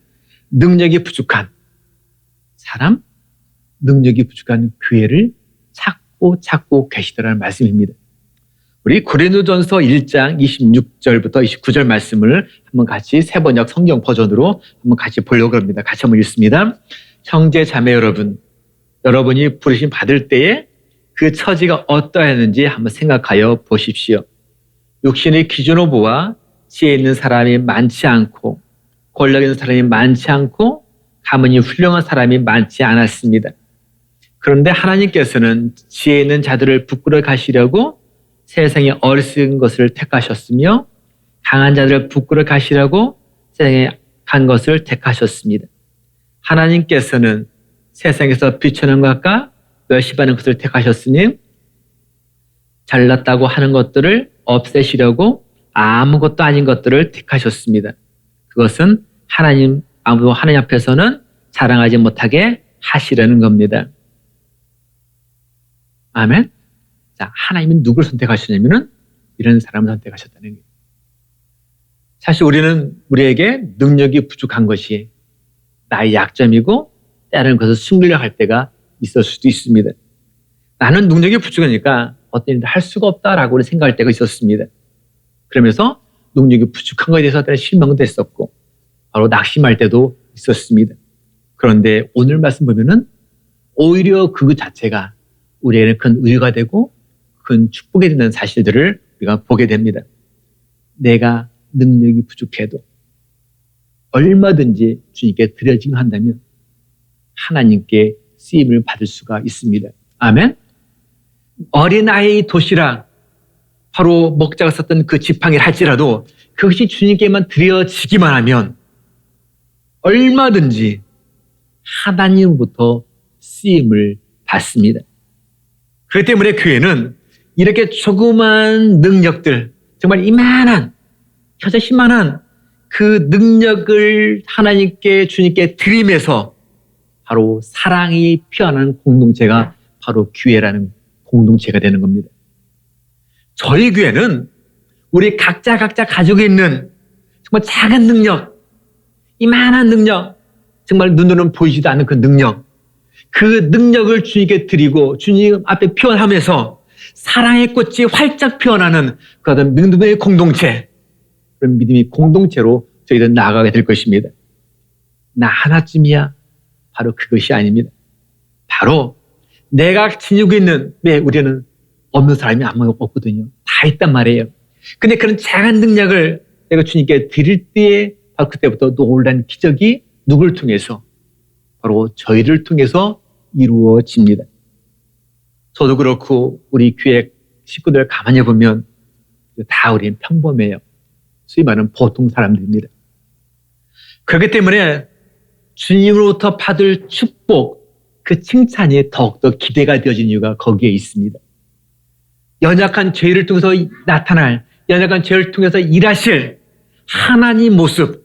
능력이 부족한 사람, 능력이 부족한 교회를 찾고 계시더라는 말씀입니다. 우리 고린도전서 1장 26절부터 29절 말씀을 한번 같이 세 번역 성경 버전으로 한번 같이 보려고 합니다. 같이 한번 읽습니다. 형제 자매 여러분, 여러분이 부르심 받을 때에 그 처지가 어떠했는지 한번 생각하여 보십시오. 육신의 기준으로 보아 지혜 있는 사람이 많지 않고 권력 있는 사람이 많지 않고 가문이 훌륭한 사람이 많지 않았습니다. 그런데 하나님께서는 지혜 있는 자들을 부끄러 가시려고 세상에 어리석은 것을 택하셨으며 강한 자들을 부끄러 가시려고 세상에 간 것을 택하셨습니다. 하나님께서는 세상에서 비추는 것과 멸시받는 것을 택하셨으니 잘났다고 하는 것들을 없애시려고 아무것도 아닌 것들을 택하셨습니다. 그것은 아무도 하나님 앞에서는 자랑하지 못하게 하시려는 겁니다. 아멘. 자, 하나님은 누구를 선택하시냐면은 이런 사람을 선택하셨다는 거예요. 사실 우리에게 능력이 부족한 것이 나의 약점이고 때로는 그것을 숨기려고 할 때가 있을 수도 있습니다. 나는 능력이 부족하니까 어떤 일을 할 수가 없다라고 생각할 때가 있었습니다. 그러면서 능력이 부족한 것에 대해서 실망도 했었고 바로 낙심할 때도 있었습니다. 그런데 오늘 말씀 보면은 오히려 그 자체가 우리에게는 큰 의의가 되고 큰 축복이 되는 사실들을 우리가 보게 됩니다. 내가 능력이 부족해도 얼마든지 주님께 드려지기만 한다면 하나님께 쓰임을 받을 수가 있습니다. 아멘. 어린아이 도시락 바로 먹자가 썼던 그 지팡이를 할지라도 그것이 주님께만 드려지기만 하면 얼마든지 하나님부터 쓰임을 받습니다. 그렇기 때문에 교회는 이렇게 조그만 능력들, 정말 이만한, 겨자씨만한 그 능력을 하나님께 주님께 드리면서 바로 사랑이 피어나는 공동체가 바로 교회라는 공동체가 되는 겁니다. 저희 교회는 우리 각자 가지고 있는 정말 작은 능력, 이만한 능력, 정말 눈으로는 보이지도 않는 그 능력을 주님께 드리고 주님 앞에 표현하면서 사랑의 꽃이 활짝 피어나는 그런 믿음의 공동체, 그런 믿음의 공동체로 저희들은 나아가게 될 것입니다. 나 하나쯤이야. 바로 그것이 아닙니다. 바로 내가 지니고 있는, 왜 우리는 없는 사람이 아무도 없거든요. 다 있단 말이에요. 근데 그런 작은 능력을 내가 주님께 드릴 때에 바로 그때부터 놀란 기적이 누구를 통해서? 바로 저희를 통해서 이루어집니다. 저도 그렇고 우리 교회 식구들 가만히 보면 다 우리는 평범해요. 소위 말하는 보통 사람들입니다. 그렇기 때문에 주님으로부터 받을 축복, 그 칭찬이 더욱더 기대가 되어진 이유가 거기에 있습니다. 연약한 죄를 통해서 나타날, 연약한 죄를 통해서 일하실 하나님 모습,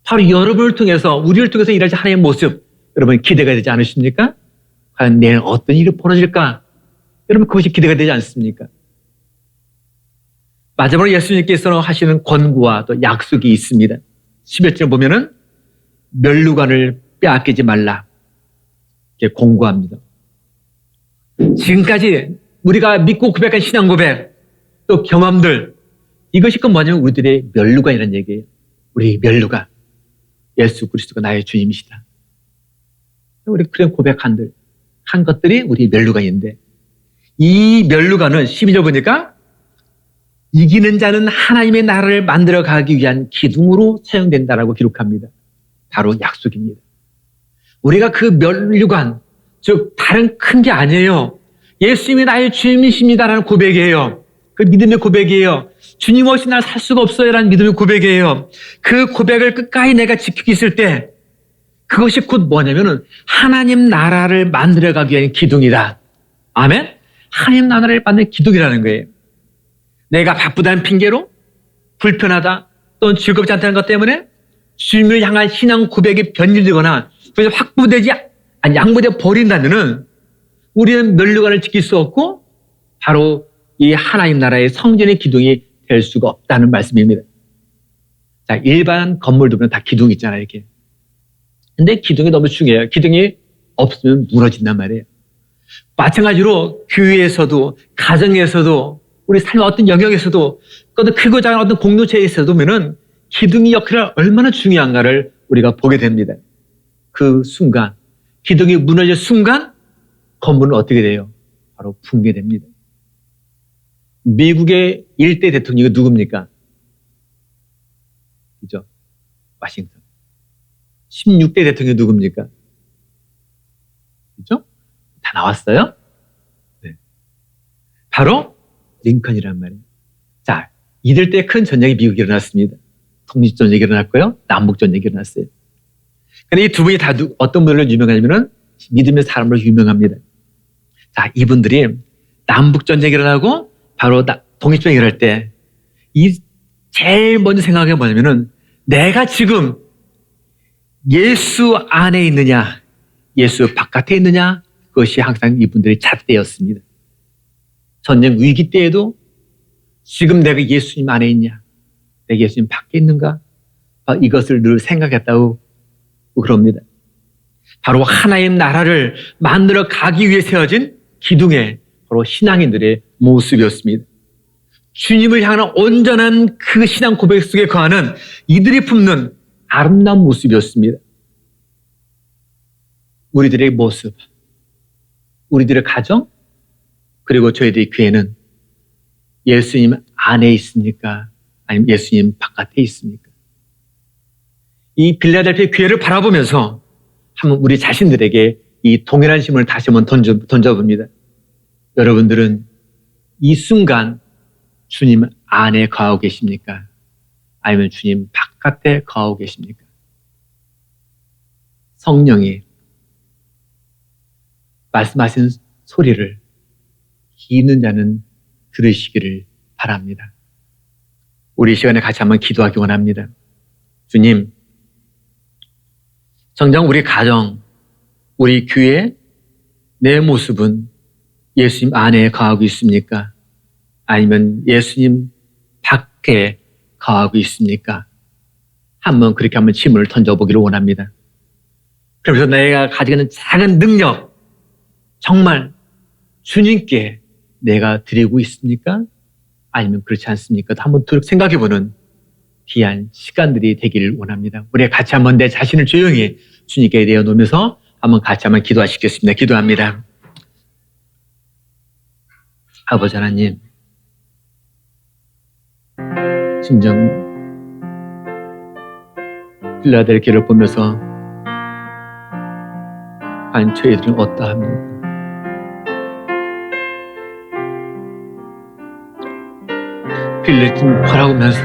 바로 여러분을 통해서, 우리를 통해서 일하실 하나님의 모습, 여러분 기대가 되지 않으십니까? 과연 내일 어떤 일이 벌어질까? 여러분 그것이 기대가 되지 않습니까? 마지막으로 예수님께서 하시는 권고와 또 약속이 있습니다. 11절 보면은 멸류관을 빼앗기지 말라 이렇게 공고합니다. 지금까지 우리가 믿고 고백한 신앙 고백, 또 경험들, 이것이 그 뭐냐면 우리들의 멸류관이라는 얘기예요. 우리 멸류관, 예수 그리스도가 나의 주님이시다. 우리 그런 고백한 것들이 우리 멸류관인데, 이 멸류관은 12절 보니까 이기는 자는 하나님의 나라를 만들어 가기 위한 기둥으로 사용된다라고 기록합니다. 바로 약속입니다. 우리가 그 멸류관, 즉 다른 큰 게 아니에요. 예수님이 나의 주님이십니다라는 고백이에요. 그 믿음의 고백이에요. 주님 없이 날 살 수가 없어요라는 믿음의 고백이에요. 그 고백을 끝까지 내가 지키고 있을 때 그것이 곧 뭐냐면은 하나님 나라를 만들어가기 위한 기둥이다. 아멘? 하나님 나라를 만드는 기둥이라는 거예요. 내가 바쁘다는 핑계로 불편하다 또는 즐겁지 않다는 것 때문에 주님을 향한 신앙 고백이 변질되거나 그래서 확보되지 양보되어 버린다면은 우리는 멸류관을 지킬 수 없고 바로 이 하나님 나라의 성전의 기둥이 될 수가 없다는 말씀입니다. 자, 일반 건물도 보면 다 기둥이 있잖아요, 이렇게. 근데 기둥이 너무 중요해요. 기둥이 없으면 무너진단 말이에요. 마찬가지로 교회에서도, 가정에서도, 우리 삶의 어떤 영역에서도, 어떤 크고 작은 어떤 공동체에서도 보면은 기둥이 역할이 얼마나 중요한가를 우리가 보게 됩니다. 그 순간, 기둥이 무너질 순간, 건물은 어떻게 돼요? 바로 붕괴됩니다. 미국의 1대 대통령이 누굽니까? 그죠? 워싱턴. 16대 대통령이 누굽니까? 그죠? 다 나왔어요? 네. 바로 링컨이란 말이에요. 자, 이들 때 큰 전쟁이 미국에 일어났습니다. 독립전쟁이 일어났고요. 남북전쟁이 일어났어요. 근데 이 두 분이 다 어떤 분들로 유명하냐면은 믿음의 사람으로 유명합니다. 자, 이분들이 남북전쟁이 일어나고 바로 독립전쟁이 일어날 때 이 제일 먼저 생각한 게 뭐냐면은 내가 지금 예수 안에 있느냐, 예수 바깥에 있느냐, 그것이 항상 이분들의 잣대였습니다. 전쟁 위기 때에도 지금 내가 예수님 안에 있냐, 내가 예수님 밖에 있는가, 이것을 늘 생각했다고 그럽니다. 바로 하나님 나라를 만들어 가기 위해 세워진 기둥에 바로 신앙인들의 모습이었습니다. 주님을 향한 온전한 그 신앙 고백 속에 거하는 이들이 품는 아름다운 모습이었습니다. 우리들의 모습, 우리들의 가정, 그리고 저희들의 교회는 예수님 안에 있습니까? 아니면 예수님 바깥에 있습니까? 이 빌라델피아 교회를 바라보면서 한번 우리 자신들에게 이 동일한 질문을 다시 한번 던져봅니다. 여러분들은 이 순간 주님 안에 거하고 계십니까? 아니면 주님 바깥에 거하고 계십니까? 성령이 말씀하신 소리를 귀 있는 자는 들으시기를 바랍니다. 우리 시간에 같이 한번 기도하기 원합니다. 주님, 정작 우리 가정, 우리 교회, 내 모습은 예수님 안에 거하고 있습니까? 아니면 예수님 밖에 거하고 있습니까? 한번 그렇게 한번 질문을 던져보기를 원합니다. 그러면서 내가 가지고 있는 작은 능력, 정말 주님께 내가 드리고 있습니까? 아니면 그렇지 않습니까? 한번 생각해보는 귀한 시간들이 되기를 원합니다. 우리 같이 한번 내 자신을 조용히 주님께 내어놓으면서 한번 같이 한번 기도하시겠습니다. 기도합니다. 아버지 하나님, 진정 필라델피아를 보면서 과연 저희들은 어떠합니까? 빌레tin 바라보면서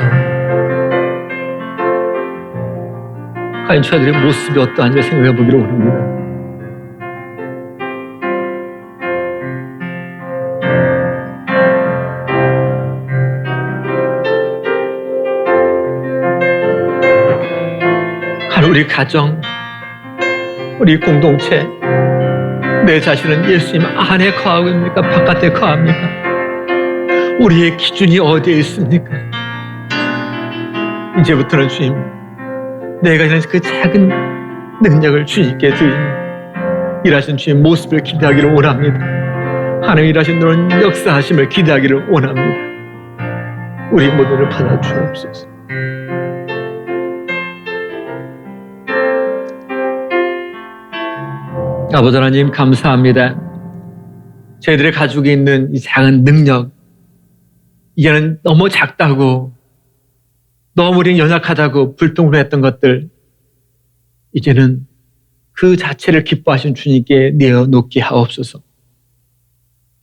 과연 저희들의 모습이 어떠한지 생각해 보기를 원합니다. 우리 가정, 우리 공동체, 내 자신은 예수님 안에 거하고 있습니까? 바깥에 거합니까? 우리의 기준이 어디에 있습니까? 이제부터는 주님, 내가 있는 그 작은 능력을 주님께 드리니 일하신 주님 모습을 기대하기를 원합니다. 하나님 일하신 너는 역사하심을 기대하기를 원합니다. 우리 모두를 받아주옵소서. 아버지 하나님 감사합니다. 저희들의 가지고 있는 이 작은 능력, 이제는 너무 작다고, 너무 우리는 연약하다고 불평불했던 것들, 이제는 그 자체를 기뻐하신 주님께 내어놓게 하옵소서.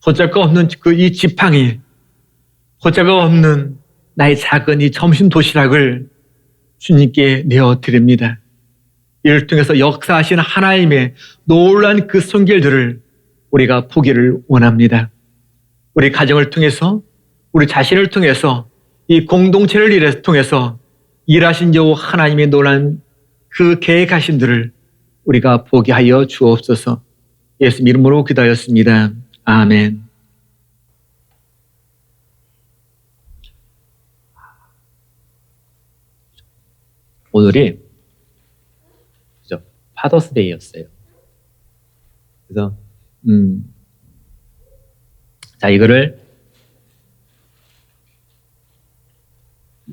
보잘것없는 이 지팡이, 보잘것없는 나의 작은 이 점심 도시락을 주님께 내어드립니다. 이를 통해서 역사하신 하나님의 놀라운 그 손길들을 우리가 보기를 원합니다. 우리 가정을 통해서, 우리 자신을 통해서, 이 공동체를 통해서 일하신 여호와 하나님의 놀라운 그 계획하심들을 우리가 보게 하여 주옵소서. 예수 이름으로 기도하였습니다. 아멘. 오늘이 파더스데이였어요. 그래서 자, 이거를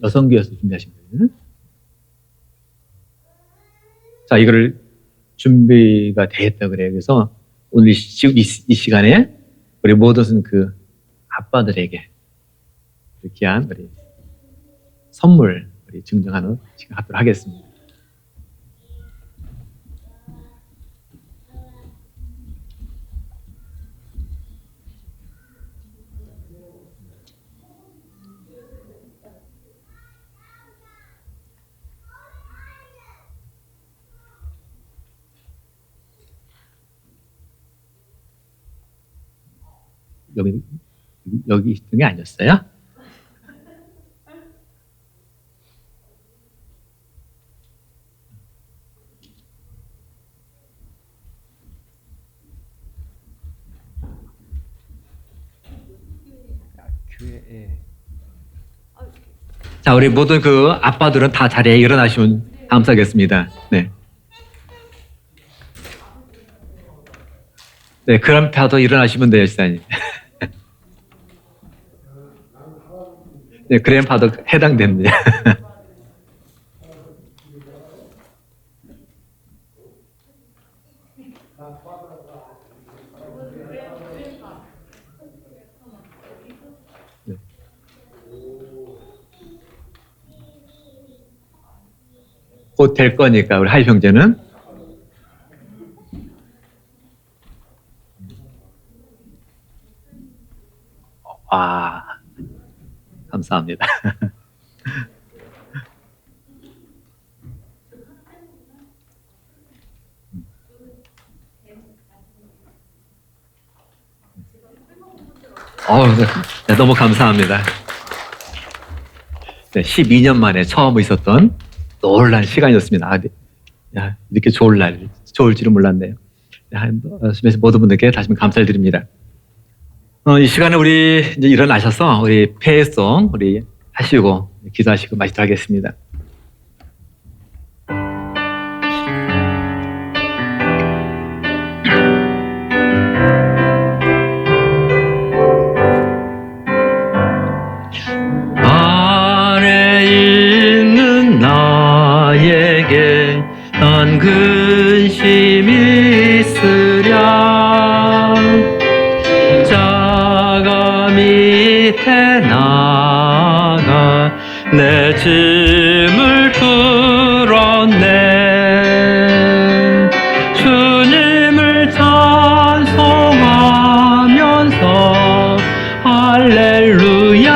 여성교회에서 준비하신 거예요. 자, 이거를 준비가 되었다 그래요. 그래서 오늘 지금 이 시간에 우리 모든 그 아빠들에게 귀한 우리 선물 우리 증정하는 시간 갖도록 하겠습니다. 여기 있던 게 아니었어요? 자, 우리 모든 그 아빠들은 다 자리에 일어나시면 감사하겠습니다. 네. 네, 그람파도 일어나시면 돼요, 일단님. 네, 그램파도 해당됩니다. 네. 곧 될 거니까 우리 하이 형제는 감사합니다. 네, 너무 감사합니다. 네, 12년 만에 처음 있었던 놀란 시간이었습니다. 야, 이렇게 좋을 줄은 몰랐네요. 모든 분들께 다시 한번 감사를 드립니다. 이 시간에 우리 이제 일어나셔서 우리 폐송 우리 하시고 기도하시고 마치도록 하겠습니다. 안에 있는 나에게 난 근심이 있으랴 자감이 내 짐을 풀었네. 주님을 찬송하면서 할렐루야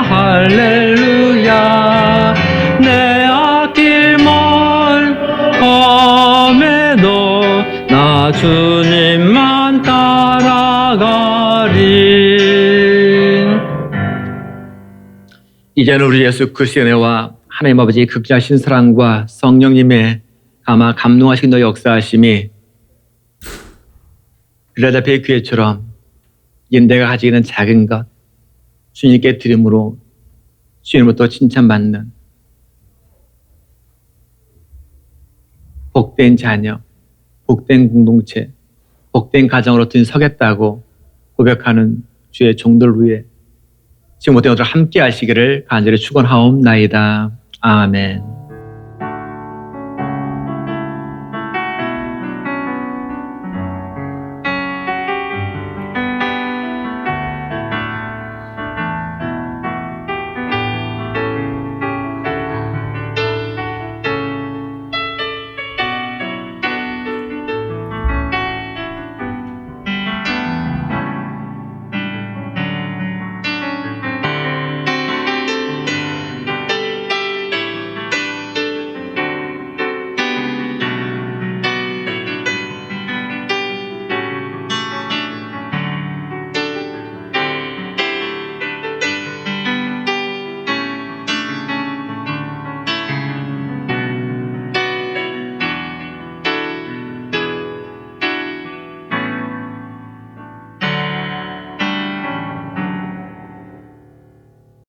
할렐루야. 내 앞길 먼 밤에도 나 주님만 따라가리. 이제는 우리 예수 그리스도의 은혜와 하나님 아버지의 극진하신 사랑과 성령님의 아마 감동하신 너 역사하심이 빌라델피아의 교회처럼 내가 가지고 있는 작은 것 주님께 드림으로 주님으로부터 칭찬받는 복된 자녀, 복된 공동체, 복된 가정으로 서겠다고 고백하는 주의 종들 위해 지금부터 함께 하시기를 간절히 축원하옵나이다. 아멘.